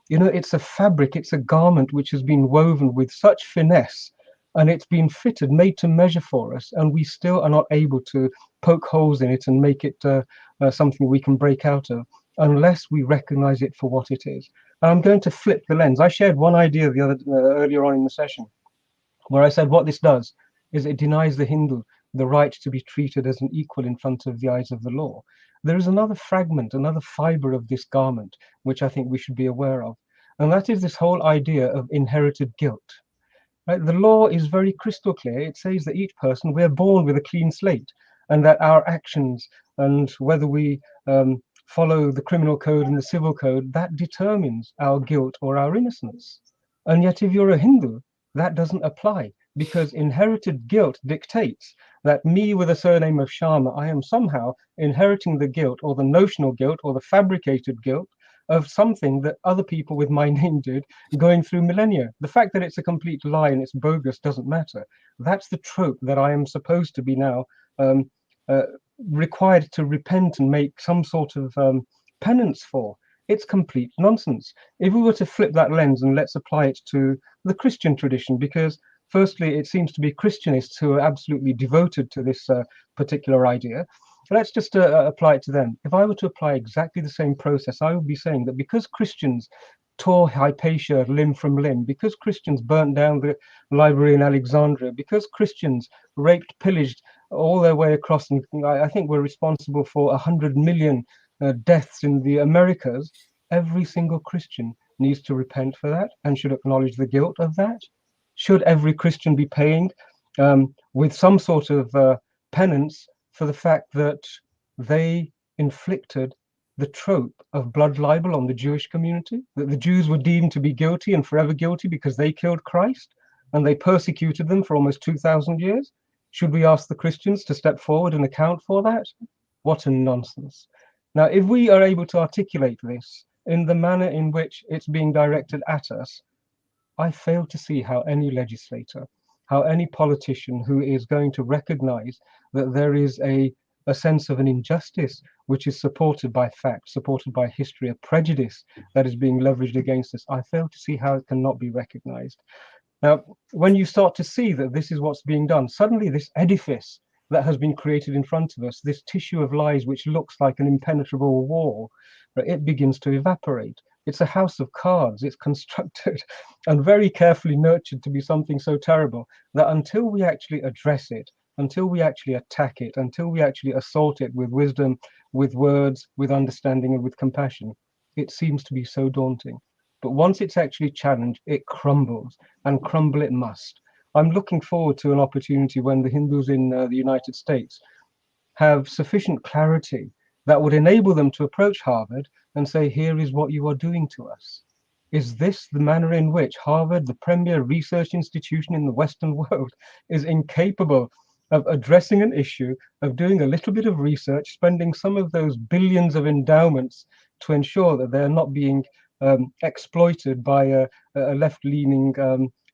You know, it's a fabric, it's a garment which has been woven with such finesse, and it's been fitted, made to measure for us, and we still are not able to poke holes in it and make it something we can break out of, unless we recognize it for what it is. And I'm going to flip the lens. I shared one idea earlier on in the session, where I said what this does is it denies the Hindu the right to be treated as an equal in front of the eyes of the law. There is another fragment, another fiber of this garment, which I think we should be aware of. and that is this whole idea of inherited guilt. Right? The law is very crystal clear. It says that each person, we're born with a clean slate, and that our actions and whether we follow the criminal code and the civil code, that determines our guilt or our innocence. And yet, if you're a Hindu, that doesn't apply, because inherited guilt dictates that me with a surname of Sharma, I am somehow inheriting the guilt or the notional guilt or the fabricated guilt of something that other people with my name did going through millennia. The fact that it's a complete lie and it's bogus doesn't matter. That's the trope that I am supposed to be now required to repent and make some sort of penance for. It's complete nonsense. If we were to flip that lens and let's apply it to the Christian tradition, because firstly, it seems to be Christianists who are absolutely devoted to this particular idea. Let's just apply it to them. If I were to apply exactly the same process, I would be saying that because Christians tore Hypatia limb from limb, because Christians burnt down the library in Alexandria, because Christians raped, pillaged all their way across, and I think we're responsible for 100 million deaths in the Americas, every single Christian needs to repent for that and should acknowledge the guilt of that. Should every Christian be paying with some sort of penance for the fact that they inflicted the trope of blood libel on the Jewish community, that the Jews were deemed to be guilty and forever guilty because they killed Christ and they persecuted them for almost 2,000 years? Should we ask the Christians to step forward and account for that? What a nonsense. Now, if we are able to articulate this in the manner in which it's being directed at us, I fail to see how any legislator, how any politician who is going to recognize that there is a sense of an injustice which is supported by fact, supported by history, a prejudice that is being leveraged against us, I fail to see how it cannot be recognized. Now, when you start to see that this is what's being done, suddenly this edifice that has been created in front of us, this tissue of lies which looks like an impenetrable wall, it begins to evaporate. It's a house of cards. It's constructed and very carefully nurtured to be something so terrible that until we actually address it, until we actually attack it, until we actually assault it with wisdom, with words, with understanding, and with compassion, it seems to be so daunting. But once it's actually challenged, it crumbles, and crumble it must. I'm looking forward to an opportunity when the Hindus in the United States have sufficient clarity that would enable them to approach Harvard and say, here is what you are doing to us. Is this the manner in which Harvard, the premier research institution in the Western world, is incapable of addressing an issue, of doing a little bit of research, spending some of those billions of endowments to ensure that they're not being exploited by a left-leaning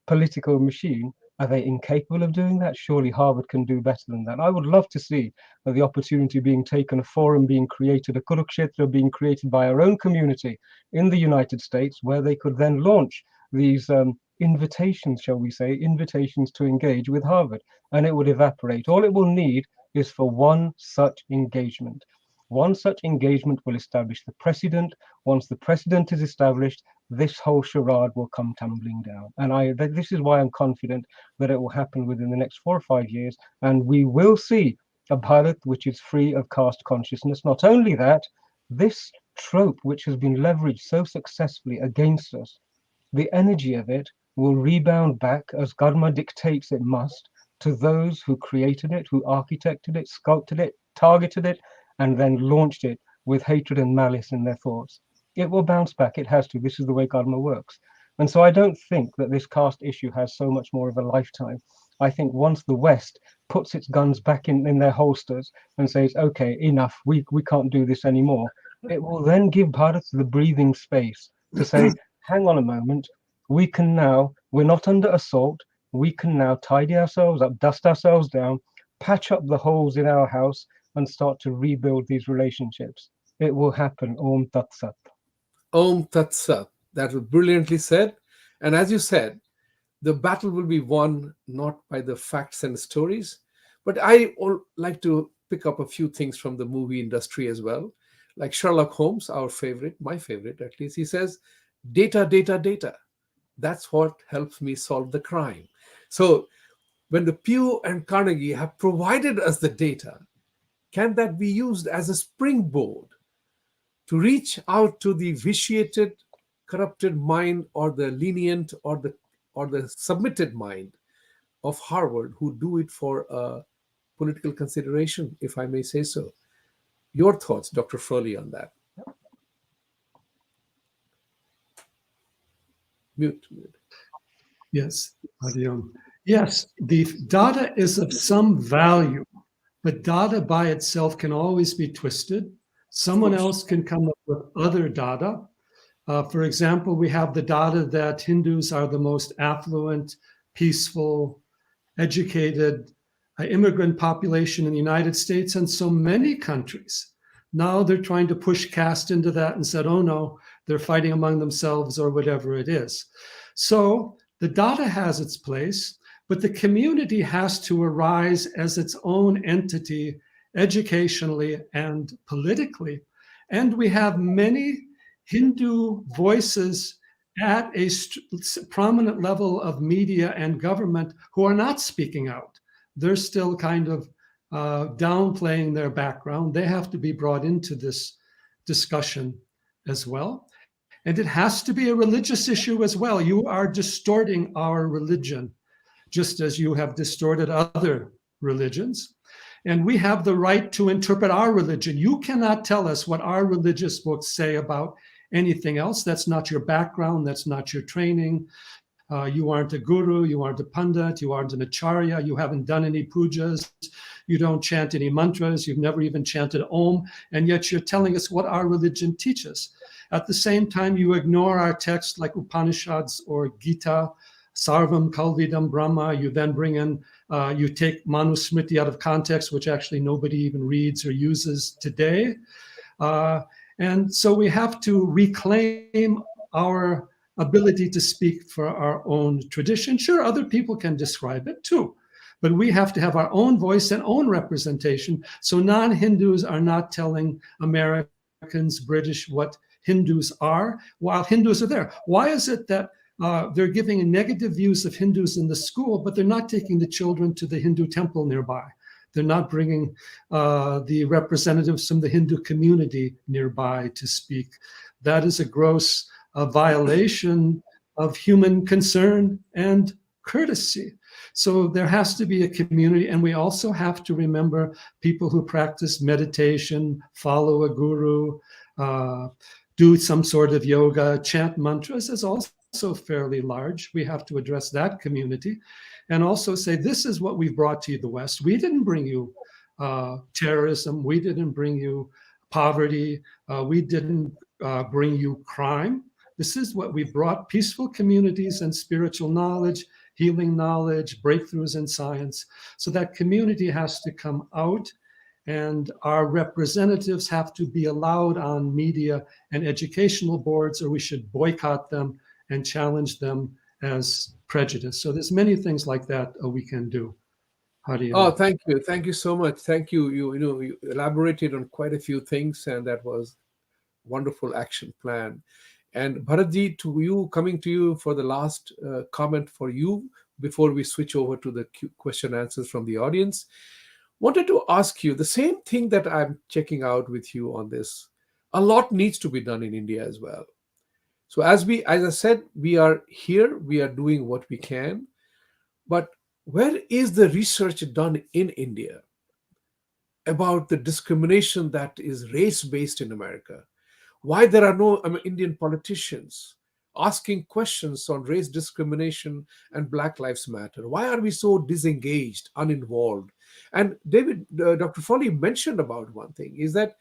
political machine? Are they incapable of doing that? Surely Harvard can do better than that. I would love to see the opportunity being taken, a forum being created, a Kurukshetra being created by our own community in the United States, where they could then launch these invitations, shall we say, invitations to engage with Harvard, and it would evaporate. All it will need is for one such engagement. One such engagement will establish the precedent. Once the precedent is established, this whole charade will come tumbling down. And this is why I'm confident that it will happen within the next 4 or 5 years, and we will see a Bharat which is free of caste consciousness. Not only that, this trope which has been leveraged so successfully against us, the energy of it will rebound back, as Karma dictates it must, to those who created it, who architected it, sculpted it, targeted it, and then launched it with hatred and malice in their thoughts. It will bounce back. It has to. This is the way Karma works. And so I don't think that this caste issue has so much more of a lifetime. I think once the West puts its guns back in their holsters and says, okay, enough, we can't do this anymore, it will then give Bharat the breathing space to say, hang on a moment, we can now, we're not under assault, we can now tidy ourselves up, dust ourselves down, patch up the holes in our house, and start to rebuild these relationships. It will happen. Om Tat Sat. Om Tat Sat. That was brilliantly said. And as you said, the battle will be won not by the facts and stories, but I like to pick up a few things from the movie industry as well. Like Sherlock Holmes, our favorite, my favorite at least, he says, data, data, data. That's what helps me solve the crime. So when the Pew and Carnegie have provided us the data, can that be used as a springboard to reach out to the vitiated corrupted mind or the lenient or the submitted mind of Harvard who do it for political consideration, if I may say so. Your thoughts, Dr. Frawley, on that? Mute. Yes, Hariom. Yes, the data is of some value, but data by itself can always be twisted. Someone else can come up with other data. For example, we have the data that Hindus are the most affluent, peaceful, educated immigrant population in the United States and so many countries. Now they're trying to push caste into that and said, oh no, they're fighting among themselves or whatever it is. So the data has its place, but the community has to arise as its own entity educationally and politically. And we have many Hindu voices at a prominent level of media and government who are not speaking out. They're still kind of downplaying their background. They have to be brought into this discussion as well. And it has to be a religious issue as well. You are distorting our religion, just as you have distorted other religions. And we have the right to interpret our religion. You cannot tell us what our religious books say about anything else. That's not your background. That's not your training. You aren't a guru. You aren't a pandit. You aren't an acharya. You haven't done any pujas. You don't chant any mantras. You've never even chanted Om. And yet you're telling us what our religion teaches. At the same time, you ignore our texts like Upanishads or Gita, Sarvam Kalvidam Brahma. You then bring in, you take Manusmriti out of context, which actually nobody even reads or uses today. And so we have to reclaim our ability to speak for our own tradition. Sure, other people can describe it too, but we have to have our own voice and own representation. So non-Hindus are not telling Americans, British, what Hindus are, while Hindus are there. Why is it that they're giving negative views of Hindus in the school, but they're not taking the children to the Hindu temple nearby? They're not bringing the representatives from the Hindu community nearby to speak. That is a gross violation of human concern and courtesy. So there has to be a community, and we also have to remember people who practice meditation, follow a guru, do some sort of yoga, chant mantras is also fairly large. We have to address that community and also say, this is what we've brought to the West. We didn't bring you terrorism. We didn't bring you poverty. We didn't bring you crime. This is what we brought: peaceful communities and spiritual knowledge, healing knowledge, breakthroughs in science. So that community has to come out, and our representatives have to be allowed on media and educational boards, or we should boycott them and challenge them as prejudice. So there's many things like that we can do. How do you? Oh, thank you. Thank you so much. Thank you. You elaborated on quite a few things, and that was a wonderful action plan. And Bharatji, coming to you for the last comment for you before we switch over to the question answers from the audience. Wanted to ask you the same thing that I'm checking out with you on this. A lot needs to be done in India as well. So as I said, we are here, we are doing what we can, but where is the research done in India about the discrimination that is race-based in America? Why there are no Indian politicians asking questions on race discrimination and Black Lives Matter? Why are we so disengaged, uninvolved? And David, Dr. Frawley mentioned about one thing, is that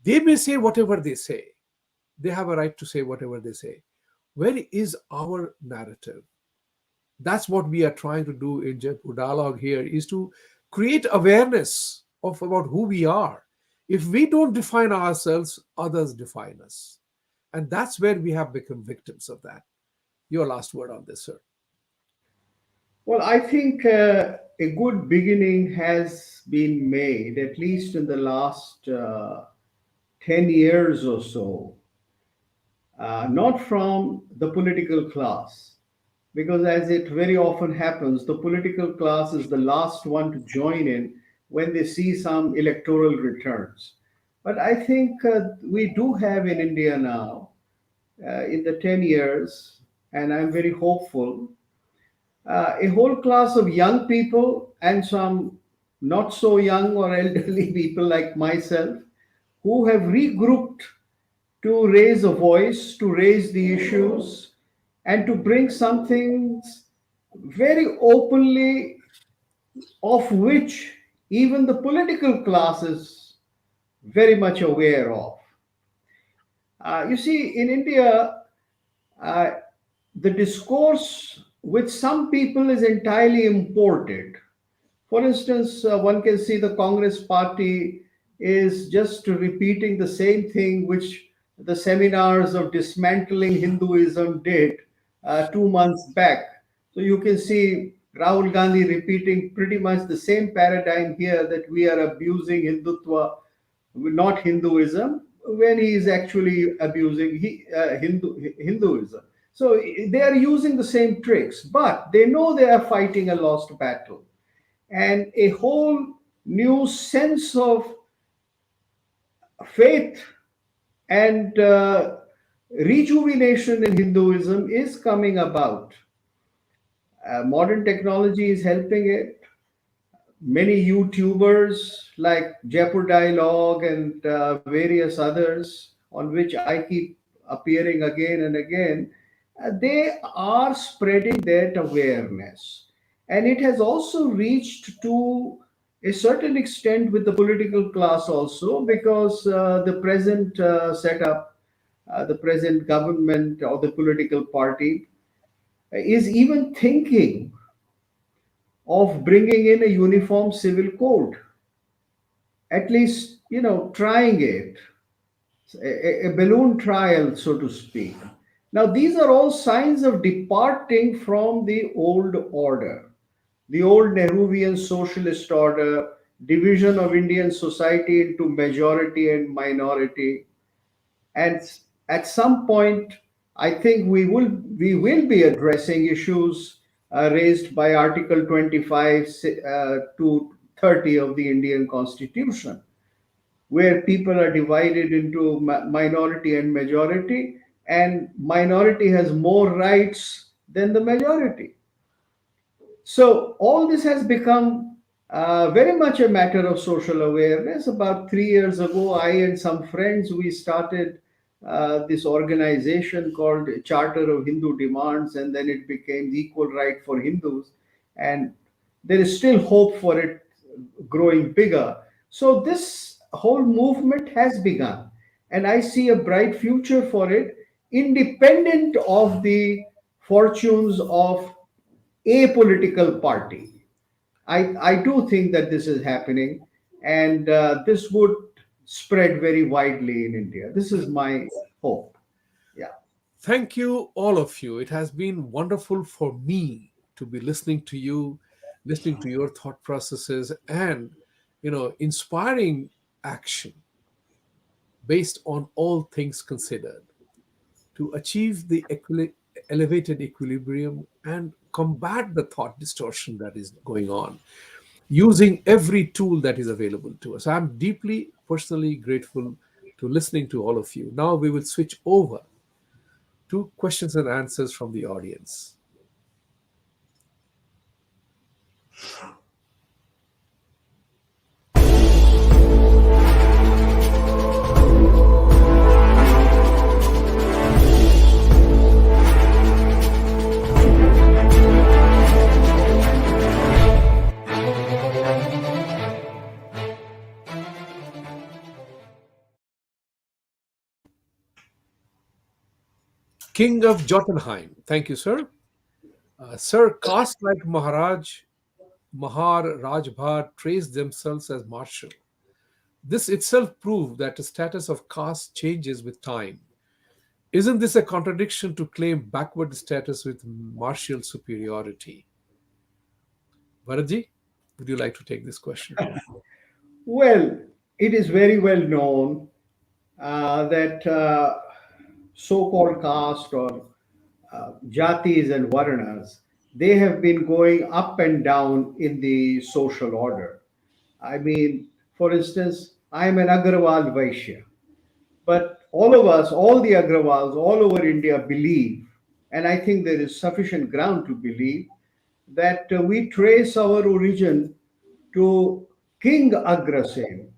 they may say whatever they say. They have a right to say whatever they say. Where is our narrative? That's what we are trying to do in Jaipur Dialogue here, is to create awareness about who we are. If we don't define ourselves, others define us. And that's where we have become victims of that. Your last word on this, sir. Well, I think a good beginning has been made, at least in the last 10 years or so, not from the political class, because as it very often happens, the political class is the last one to join in when they see some electoral returns. But I think we do have in India now in the 10 years, and I'm very hopeful, a whole class of young people and some not so young or elderly people like myself who have regrouped to raise a voice, to raise the issues, and to bring something very openly, of which even the political class is very much aware of. You see, in India, uh, the discourse with some people is entirely imported. For instance, one can see the Congress party is just repeating the same thing which the seminars of dismantling Hinduism did 2 months back. So you can see Rahul Gandhi repeating pretty much the same paradigm here, that we are abusing Hindutva, not Hinduism, when he is actually abusing Hinduism. So they are using the same tricks, but they know they are fighting a lost battle. And a whole new sense of faith and rejuvenation in Hinduism is coming about. Modern technology is helping it. Many YouTubers like Jaipur Dialogue and various others, on which I keep appearing again and again, they are spreading that awareness. And it has also reached to a certain extent with the political class also, because the present setup, the present government or the political party is even thinking of bringing in a uniform civil code, at least, trying it, a balloon trial, so to speak. Now, these are all signs of departing from the old order, the old Nehruvian socialist order, division of Indian society into majority and minority. And at some point, I think we will be addressing issues raised by Article 25 to 30 of the Indian Constitution, where people are divided into minority and majority, and minority has more rights than the majority. So all this has become very much a matter of social awareness. About 3 years ago, I and some friends, we started this organization called Charter of Hindu Demands, and then it became the Equal Right for Hindus. And there is still hope for it growing bigger. So this whole movement has begun, and I see a bright future for it, independent of the fortunes of a political party. I do think that this is happening, and this would spread very widely in India. This is my hope. Yeah. Thank you, all of you. It has been wonderful for me to be listening to you, listening to your thought processes, and inspiring action based on all things considered to achieve the elevated equilibrium and combat the thought distortion that is going on, using every tool that is available to us. I'm deeply personally grateful to listening to all of you. Now we will switch over to questions and answers from the audience. King of Jotunheim, thank you, sir. Sir, caste like Mahar, Rajbhat trace themselves as martial. This itself proved that the status of caste changes with time. Isn't this a contradiction to claim backward status with martial superiority? Bharatji, would you like to take this question? Well, it is very well known that so-called caste or jatis and varnas, they have been going up and down in the social order. I mean, for instance, I am an Agrawal Vaishya, but all of us, all the Agrawals all over India believe, and I think there is sufficient ground to believe, that we trace our origin to King Agrasen,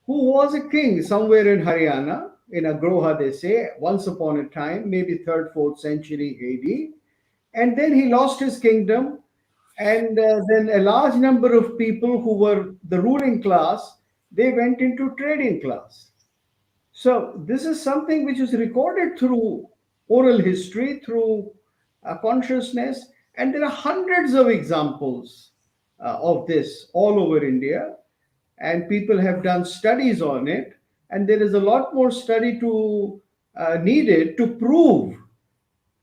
who was a king somewhere in Haryana, in Agroha, they say, once upon a time, maybe 3rd, 4th century AD. And then he lost his kingdom, and then a large number of people who were the ruling class, they went into trading class. So this is something which is recorded through oral history, through consciousness, and there are hundreds of examples of this all over India, and people have done studies on it, and there is a lot more study to needed to prove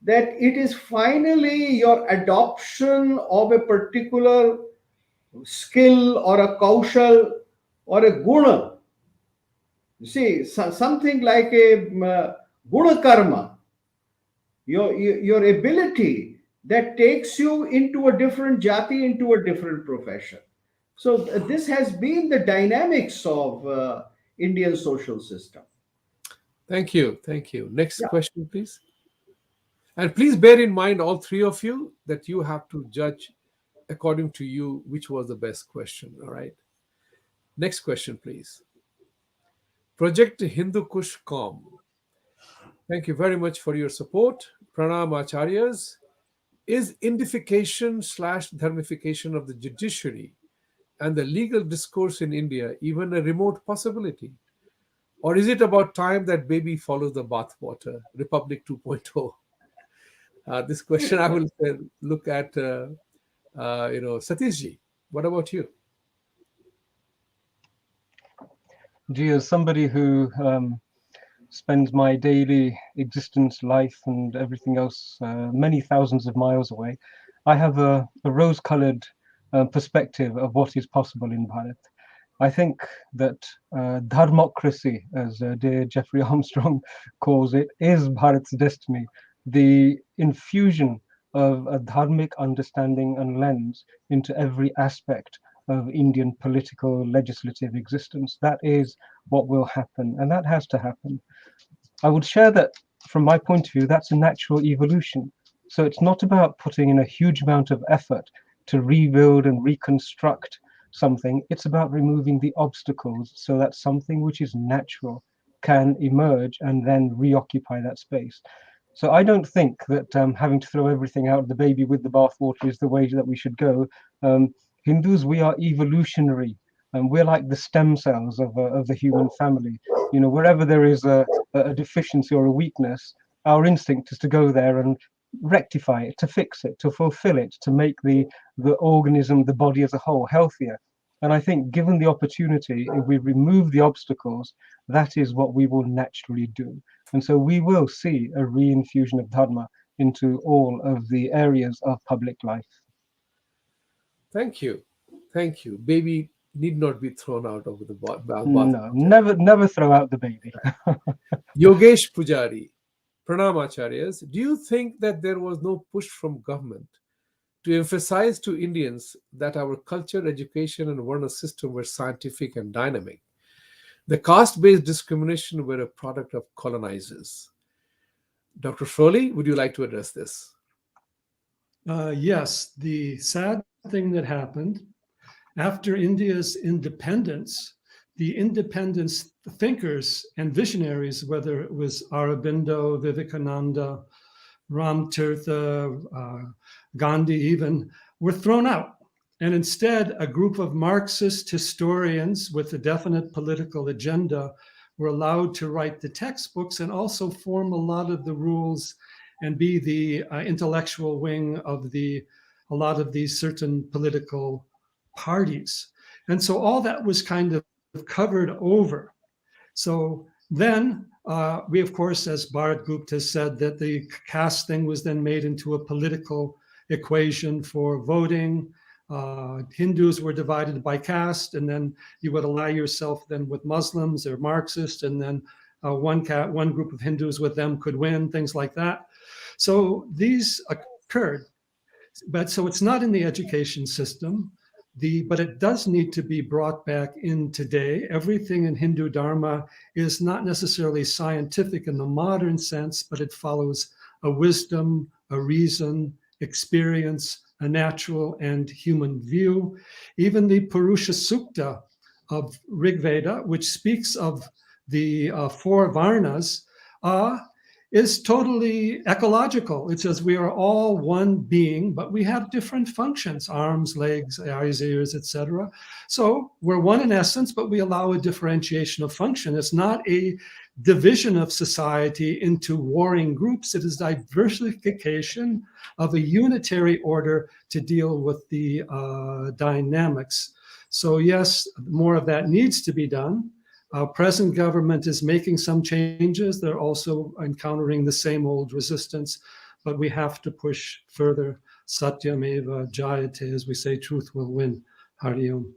that it is finally your adoption of a particular skill or a kaushal or a guna. You see, something like a guna karma, your ability that takes you into a different jati, into a different profession. So this has been the dynamics of Indian social system. Thank you. Thank you. Next Yeah. question, please. And please bear in mind, all three of you, that you have to judge according to you which was the best question. All right. Next question, please. Project Hindu Kush Com. Thank you very much for your support. Pranam Acharyas. Is indification / dharmification of the judiciary and the legal discourse in India even a remote possibility? Or is it about time that baby follows the bathwater? Republic 2.0. This question I will look at, Satish ji. What about you? Gee, as somebody who spends my daily existence, life, and everything else many thousands of miles away, I have a rose-colored perspective of what is possible in Bharat. I think that dharmocracy, as dear Jeffrey Armstrong calls it, is Bharat's destiny. The infusion of a dharmic understanding and lens into every aspect of Indian political legislative existence. That is what will happen, and that has to happen. I would share that from my point of view, that's a natural evolution. So it's not about putting in a huge amount of effort to rebuild and reconstruct something. It's about removing the obstacles so that something which is natural can emerge and then reoccupy that space. So I don't think that having to throw everything out, the baby with the bathwater, is the way that we should go. Hindus, we are evolutionary, and we're like the stem cells of the human family. You know, wherever there is a deficiency or a weakness, our instinct is to go there and rectify it, to fix it, to fulfill it, to make the organism, the body as a whole, healthier. And I think, given the opportunity, if we remove the obstacles, that is what we will naturally do. And so we will see a reinfusion of dharma into all of the areas of public life. Thank you. Thank you. Baby need not be thrown out of the bath. No, never throw out the baby. Yogesh Pujari, Pranam Acharyas, do you think that there was no push from government to emphasize to Indians that our culture, education, and Varna system were scientific and dynamic? The caste-based discrimination were a product of colonizers. Dr. Frawley, would you like to address this? Yes, the sad thing that happened after India's independence, the independence thinkers and visionaries, whether it was Aurobindo, Vivekananda, Ram Tirtha, Gandhi even, were thrown out. And instead, a group of Marxist historians with a definite political agenda were allowed to write the textbooks and also form a lot of the rules and be the intellectual wing of a lot of these certain political parties. And so all that was kind of covered over. So then we, of course, as Bharat Gupt has said, that the caste thing was then made into a political equation for voting. Hindus were divided by caste, and then you would ally yourself then with Muslims or Marxists, and then one group of Hindus with them could win, things like that. So these occurred. But so it's not in the education system. but it does need to be brought back in today. Everything in Hindu Dharma is not necessarily scientific in the modern sense, but it follows a wisdom, a reason, experience, a natural and human view. Even the Purusha Sukta of Rig Veda, which speaks of the four varnas, is totally ecological. It says we are all one being, but we have different functions, arms, legs, eyes, ears, etc. So we're one in essence, but we allow a differentiation of function. It's not a division of society into warring groups. It is diversification of a unitary order to deal with the dynamics. So yes, more of that needs to be done. Our present government is making some changes. They're also encountering the same old resistance, but we have to push further. Satyameva Jayate, as we say, truth will win. Hari Om.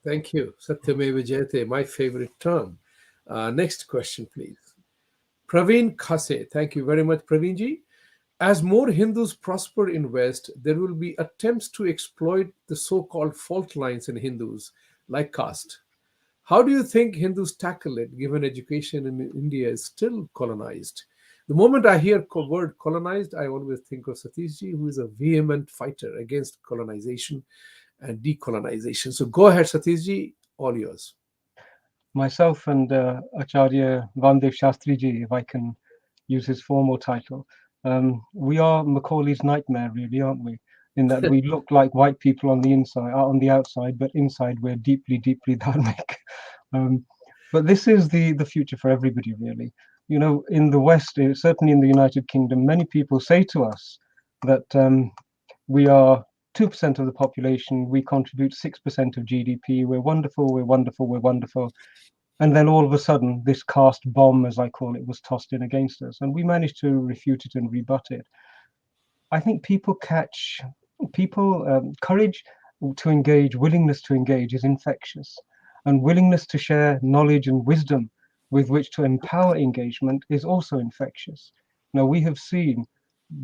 Thank you. Satyameva Jayate, my favorite term. Next question, please. Praveen Khase. Thank you very much, Praveenji. As more Hindus prosper in West, there will be attempts to exploit the so-called fault lines in Hindus, like caste. How do you think Hindus tackle it, given education in India is still colonized? The moment I hear the word colonized, I always think of Satishji, who is a vehement fighter against colonization and decolonization. So go ahead, Satishji, all yours. Myself and Acharya Vamdev Shastriji, if I can use his formal title, we are Macaulay's nightmare, really, aren't we? In that we look like white people on the inside, on the outside, but inside we're deeply, deeply dharmic. But this is the future for everybody, really. You know, in the West, certainly in the United Kingdom, many people say to us that we are 2% of the population, we contribute 6% of GDP, we're wonderful, we're wonderful, we're wonderful. And then all of a sudden, this caste bomb, as I call it, was tossed in against us. And we managed to refute it and rebut it. I think courage to engage, willingness to engage is infectious. And willingness to share knowledge and wisdom with which to empower engagement is also infectious. Now, we have seen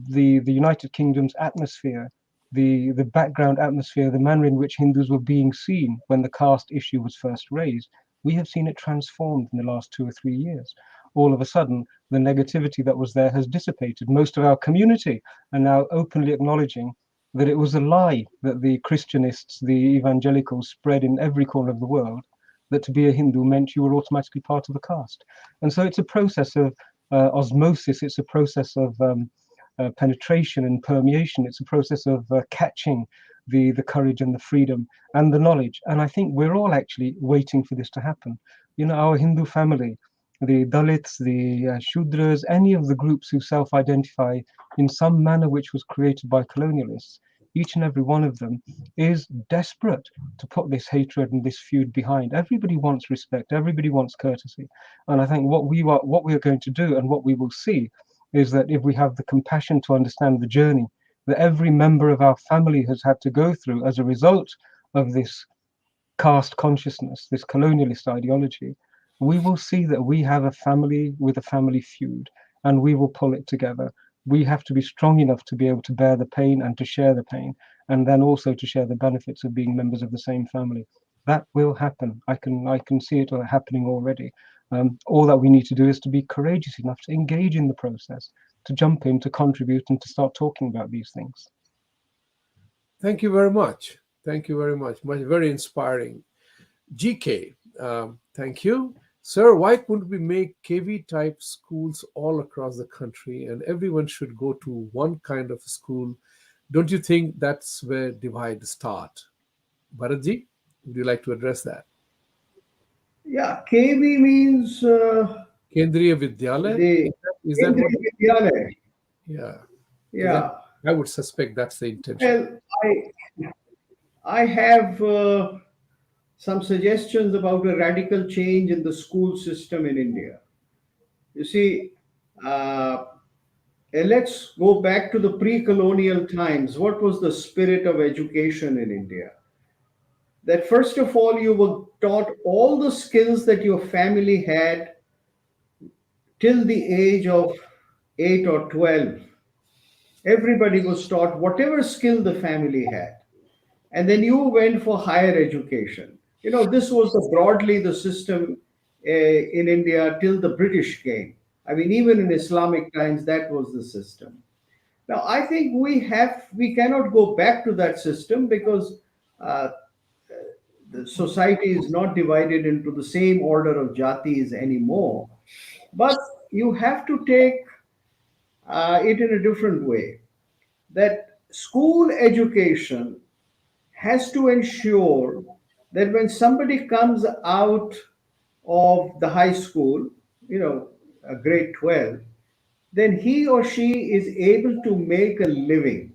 the United Kingdom's atmosphere, the background atmosphere, the manner in which Hindus were being seen when the caste issue was first raised. We have seen it transformed in the last 2 or 3 years. All of a sudden, the negativity that was there has dissipated. Most of our community are now openly acknowledging that it was a lie that the Christianists, the evangelicals spread in every corner of the world, that to be a Hindu meant you were automatically part of the caste. And so it's a process of osmosis, it's a process of penetration and permeation, it's a process of catching the courage and the freedom and the knowledge. And I think we're all actually waiting for this to happen. You know, our Hindu family, the Dalits, the Shudras, any of the groups who self-identify in some manner which was created by colonialists, each and every one of them is desperate to put this hatred and this feud behind. Everybody wants respect, everybody wants courtesy. And I think what we are going to do and what we will see is that if we have the compassion to understand the journey that every member of our family has had to go through as a result of this caste consciousness, this colonialist ideology, we will see that we have a family with a family feud, and we will pull it together. We have to be strong enough to be able to bear the pain and to share the pain, and then also to share the benefits of being members of the same family. That will happen. I can see it happening already. All that we need to do is to be courageous enough to engage in the process, to jump in, to contribute, and to start talking about these things. Thank you very much. Thank you very much. Very inspiring. GK, thank you. Sir, why couldn't we make KV type schools all across the country and everyone should go to one kind of school? Don't you think that's where divide start? Bharatji, would you like to address that? Yeah, KV means Kendriya Vidyalaya? Is that what? Vidyalaya. Yeah. Yeah. I would suspect that's the intention. Well, I have some suggestions about a radical change in the school system in India. You see, let's go back to the pre-colonial times. What was the spirit of education in India? That first of all, you were taught all the skills that your family had till the age of 8 or 12. Everybody was taught whatever skill the family had. and then you went for higher education. This was broadly the system in India till the British came. I mean, even in Islamic times, that was the system. Now, I think we cannot go back to that system because uh, the society is not divided into the same order of jatis anymore. But you have to take it in a different way. That school education has to ensure that when somebody comes out of the high school, grade 12, then he or she is able to make a living.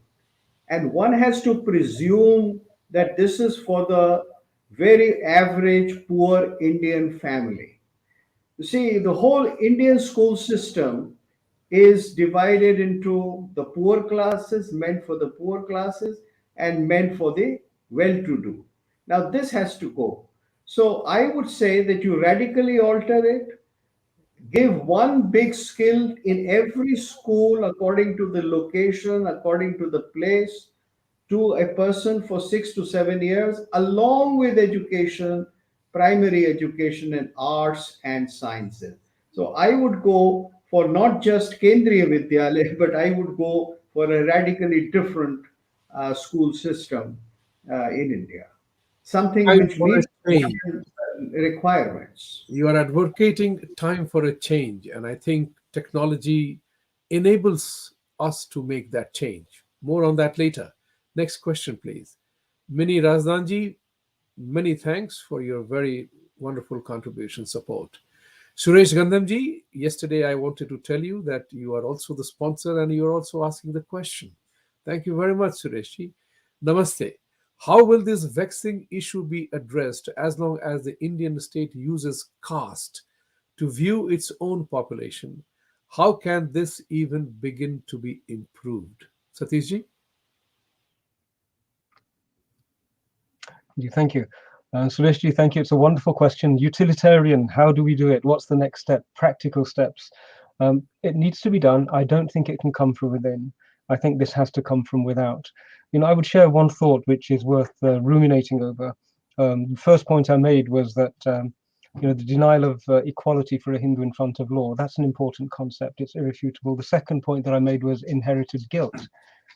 And one has to presume that this is for the very average poor Indian family. You see, the whole Indian school system is divided into the poor classes, meant for the poor classes, and meant for the well to do. Now, this has to go. So, I would say that you radically alter it, give one big skill in every school according to the location, according to the place, to a person for 6 to 7 years, along with education, primary education in arts and sciences. So I would go for not just Kendriya Vidyalaya, but I would go for a radically different school system in India. Something Time which for a meets change. requirements. You are advocating time for a change, and I think technology enables us to make that change. More on that later. Next question, please. Mini Razdanji, many thanks for your very wonderful contribution support. Suresh Gandhamji, yesterday I wanted to tell you that you are also the sponsor and you are also asking the question. Thank you very much, Sureshji. Namaste. How will this vexing issue be addressed as long as the Indian state uses caste to view its own population? How can this even begin to be improved? Satishji? Thank you. Sureshji, thank you. It's a wonderful question. Utilitarian, how do we do it? What's the next step? Practical steps. It needs to be done. I don't think it can come from within. I think this has to come from without. I would share one thought which is worth ruminating over. The first point I made was that the denial of equality for a Hindu in front of law. That's an important concept. It's irrefutable. The second point that I made was inherited guilt.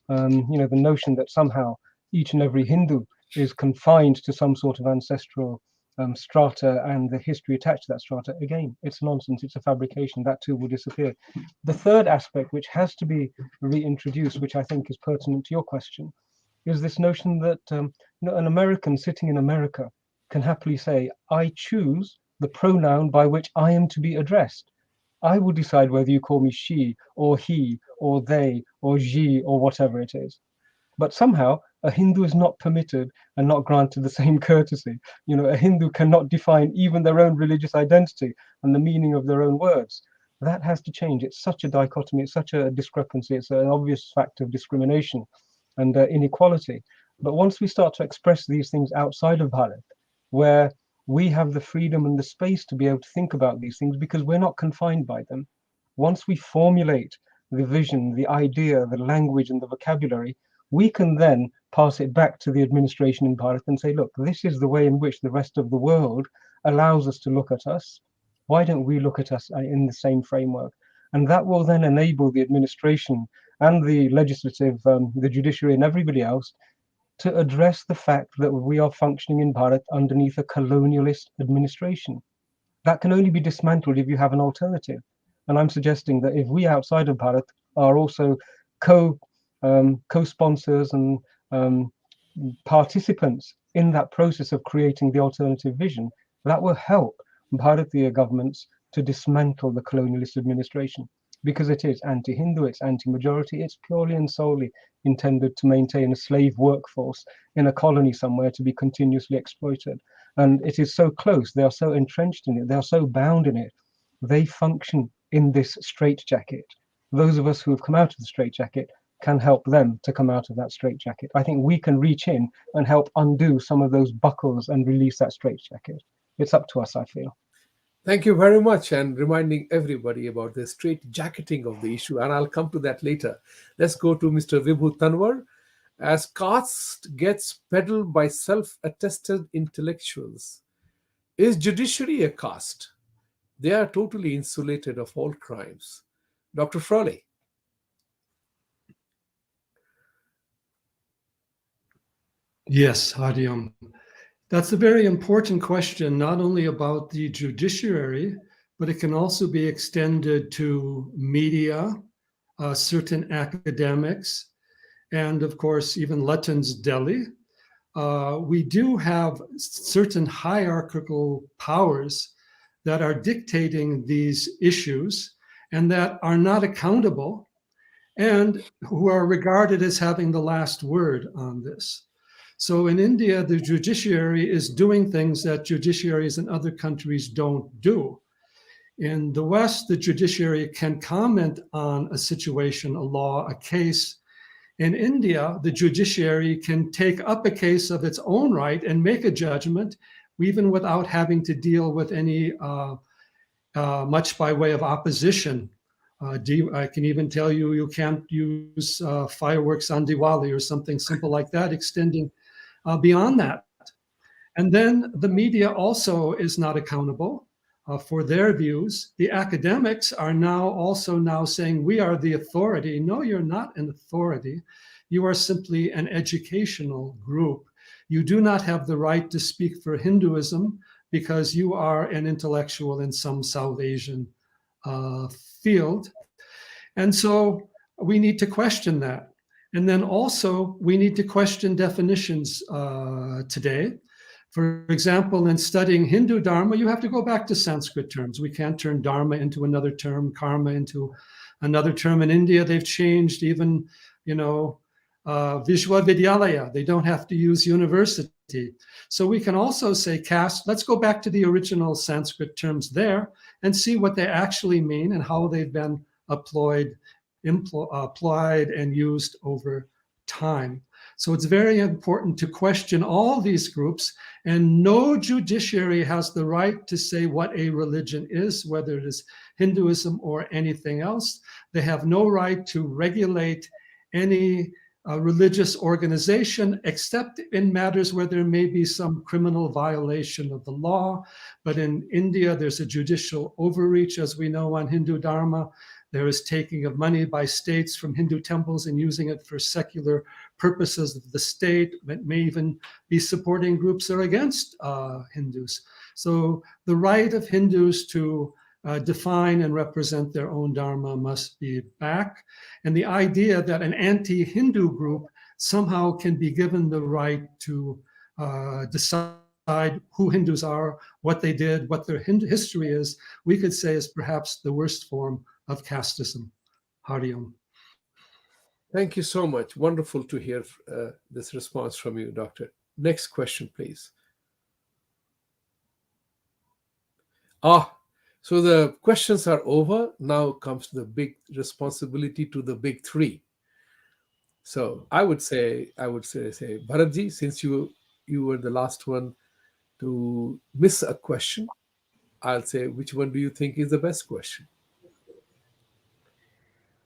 The notion that somehow each and every Hindu is confined to some sort of ancestral strata and the history attached to that strata. Again, it's nonsense. It's a fabrication. That too will disappear. The third aspect, which has to be reintroduced, which I think is pertinent to your question, is this notion that an American sitting in America can happily say, I choose the pronoun by which I am to be addressed. I will decide whether you call me she or he or they or she or whatever it is. But somehow a Hindu is not permitted and not granted the same courtesy. A Hindu cannot define even their own religious identity and the meaning of their own words. That has to change. It's such a dichotomy. It's such a discrepancy. It's an obvious fact of discrimination and inequality. But once we start to express these things outside of Bharat, where we have the freedom and the space to be able to think about these things because we're not confined by them, once we formulate the vision, the idea, the language, and the vocabulary, we can then pass it back to the administration in Bharat and say, look, this is the way in which the rest of the world allows us to look at us. Why don't we look at us in the same framework? And that will then enable the administration and the legislative, the judiciary and everybody else to address the fact that we are functioning in Bharat underneath a colonialist administration. That can only be dismantled if you have an alternative. And I'm suggesting that if we outside of Bharat are also co-sponsors and participants in that process of creating the alternative vision, that will help Bharatiya governments to dismantle the colonialist administration, because it is anti-Hindu, it's anti-majority, it's purely and solely intended to maintain a slave workforce in a colony somewhere to be continuously exploited. And it is so close, they are so entrenched in it, they are so bound in it, they function in this straitjacket. Those of us who have come out of the straitjacket can help them to come out of that straitjacket. I think we can reach in and help undo some of those buckles and release that straitjacket. It's up to us, I feel. Thank you very much, and reminding everybody about the straight jacketing of the issue, and I'll come to that later. Let's go to Mr. Vibhu Tanwar. As caste gets peddled by self-attested intellectuals, is judiciary a caste? They are totally insulated of all crimes. Dr. Frawley. Yes, Hadiam. That's a very important question, not only about the judiciary, but it can also be extended to media, certain academics, and of course, even Letton's Delhi. We do have certain hierarchical powers that are dictating these issues and that are not accountable and who are regarded as having the last word on this. So in India, the judiciary is doing things that judiciaries in other countries don't do. In the West, the judiciary can comment on a situation, a law, a case. In India, the judiciary can take up a case of its own right and make a judgment, even without having to deal with any much by way of opposition. I can even tell you, you can't use fireworks on Diwali or something simple like that, extending beyond that. And then the media also is not accountable for their views. The academics are now also saying, we are the authority. No, you're not an authority. You are simply an educational group. You do not have the right to speak for Hinduism because you are an intellectual in some South Asian field. And so we need to question that. And then also we need to question definitions today. For example, in studying Hindu Dharma, you have to go back to Sanskrit terms. We can't turn Dharma into another term, karma into another term. In India, they've changed even, Vishwavidyalaya. They don't have to use university. So we can also say caste. Let's go back to the original Sanskrit terms there and see what they actually mean and how they've been applied and used over time. So it's very important to question all these groups, and no judiciary has the right to say what a religion is, whether it is Hinduism or anything else. They have no right to regulate any religious organization, except in matters where there may be some criminal violation of the law. But in India, there's a judicial overreach, as we know, on Hindu Dharma. There is taking of money by states from Hindu temples and using it for secular purposes of the state. It may even be supporting groups that are against Hindus. So the right of Hindus to define and represent their own Dharma must be back. And the idea that an anti-Hindu group somehow can be given the right to decide who Hindus are, what they did, what their history is, we could say is perhaps the worst form of casteism. Hariom. Thank you so much. Wonderful to hear this response from you, Doctor. Next question, please. So the questions are over. Now comes the big responsibility to the big three. So I would say, Bharatji, since you were the last one to miss a question, I'll say, which one do you think is the best question?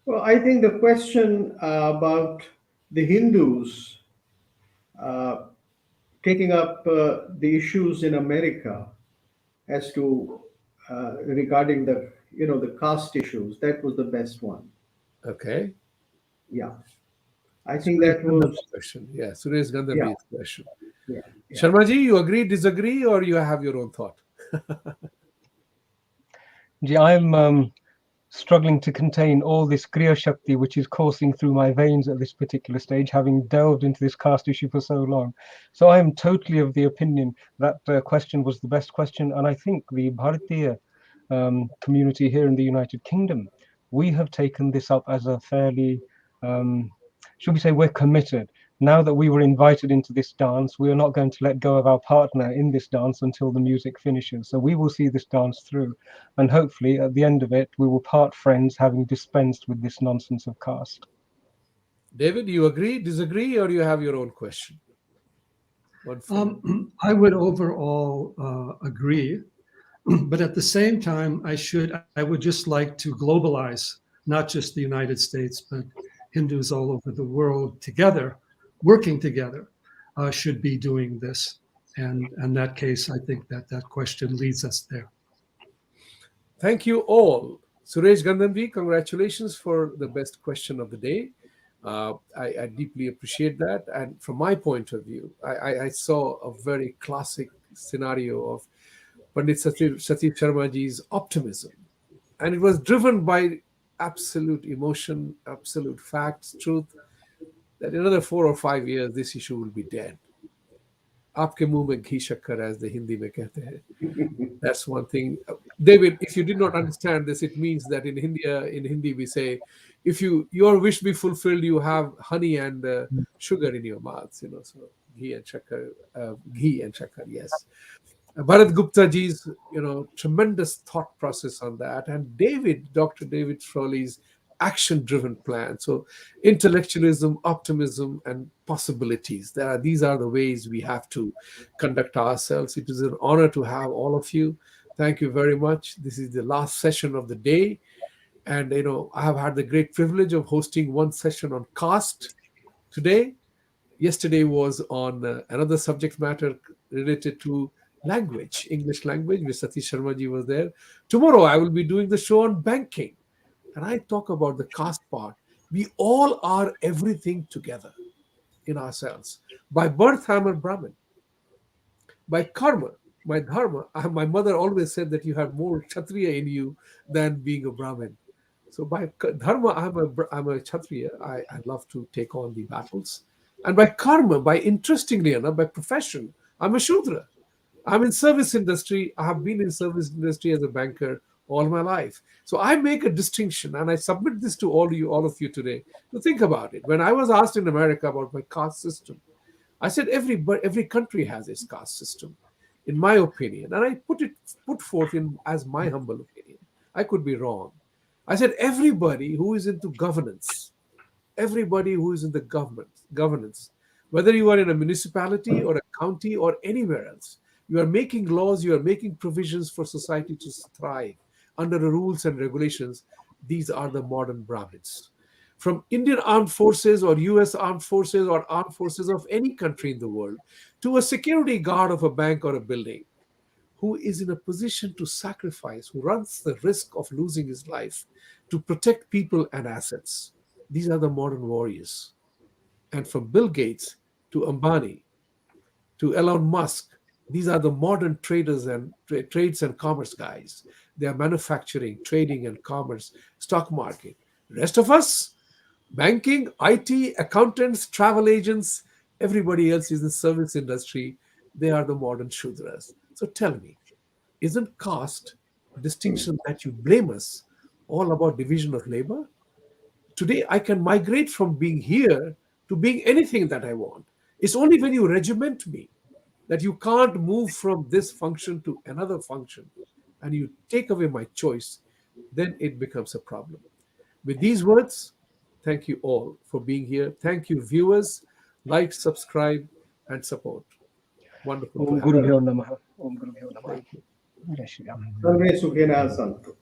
Well, I think the question about the Hindus taking up the issues in America as to regarding the caste issues, that was the best one. Okay. Yeah, I think that was question. Yeah, Suresh Gandharvi's question. Yeah. Sharmaji, you agree, disagree, or you have your own thought? Yeah, I'm struggling to contain all this Kriya Shakti which is coursing through my veins at this particular stage, having delved into this caste issue for so long. So I am totally of the opinion that question was the best question, and I think the Bharatiya community here in the United Kingdom, we have taken this up as a fairly, should we say, we're committed. Now that we were invited into this dance, we are not going to let go of our partner in this dance until the music finishes. So we will see this dance through, and hopefully at the end of it, we will part friends, having dispensed with this nonsense of caste. David, you agree, disagree, or you have your own question? I would overall agree, but at the same time, I would just like to globalize, not just the United States, but Hindus all over the world together working together should be doing this. And in that case, I think that that question leads us there. Thank you all. Suresh Gandhanvi, congratulations for the best question of the day. I deeply appreciate that. And from my point of view, I saw a very classic scenario of Pandit Satish Sharma ji's optimism. And it was driven by absolute emotion, absolute facts, truth, that in another 4 or 5 years, this issue will be dead. Aapke muh mein ghee shakkar, as the Hindi mein kehte hain. That's one thing. David, if you did not understand this, it means that in Hindi we say, if your wish be fulfilled, you have honey and sugar in your mouth. So ghee and shakkar, yes. Bharat Gupta ji's, tremendous thought process on that, and Dr. David Frawley's action-driven plan. So intellectualism, optimism, and possibilities. These are the ways we have to conduct ourselves. It is an honor to have all of you. Thank you very much. This is the last session of the day. And, I have had the great privilege of hosting one session on caste today. Yesterday was on another subject matter related to language, English language, where Satish Sharma ji was there. Tomorrow, I will be doing the show on banking. And I talk about the caste part. We all are everything together in ourselves. By birth, I'm a Brahmin. By karma, my dharma, my mother always said that you have more Kshatriya in you than being a Brahmin. So by dharma, I'm a Kshatriya. I love to take on the battles. And by karma, interestingly enough, by profession, I'm a Shudra. I'm in service industry. I have been in service industry as a banker all my life. So I make a distinction, and I submit this to all of you today to think about it. When I was asked in America about my caste system, I said every country has its caste system, in my opinion, and I put forth as my humble opinion. I could be wrong. I said everybody who is into governance, everybody who is in the governance, whether you are in a municipality or a county or anywhere else, you are making laws, you are making provisions for society to thrive under the rules and regulations. These are the modern Brahmins. From Indian armed forces or US armed forces or armed forces of any country in the world to a security guard of a bank or a building who is in a position to sacrifice, who runs the risk of losing his life to protect people and assets. These are the modern warriors. And from Bill Gates to Ambani to Elon Musk, these are the modern traders and trades and commerce guys. They are manufacturing, trading, and commerce, stock market. The rest of us, banking, IT, accountants, travel agents, everybody else is in the service industry. They are the modern Shudras. So tell me, isn't caste, distinction that you blame us, all about division of labor? Today, I can migrate from being here to being anything that I want. It's only when you regiment me that you can't move from this function to another function, and you take away my choice, then it becomes a problem. With these words, thank you all for being here. Thank you, viewers. Like, subscribe, and support. Wonderful. Om Guru Bhyo Namaha. Om Guru Bhyo Namaha. Thank you. Jai Shri Ram. Sarve Sukhina Santu.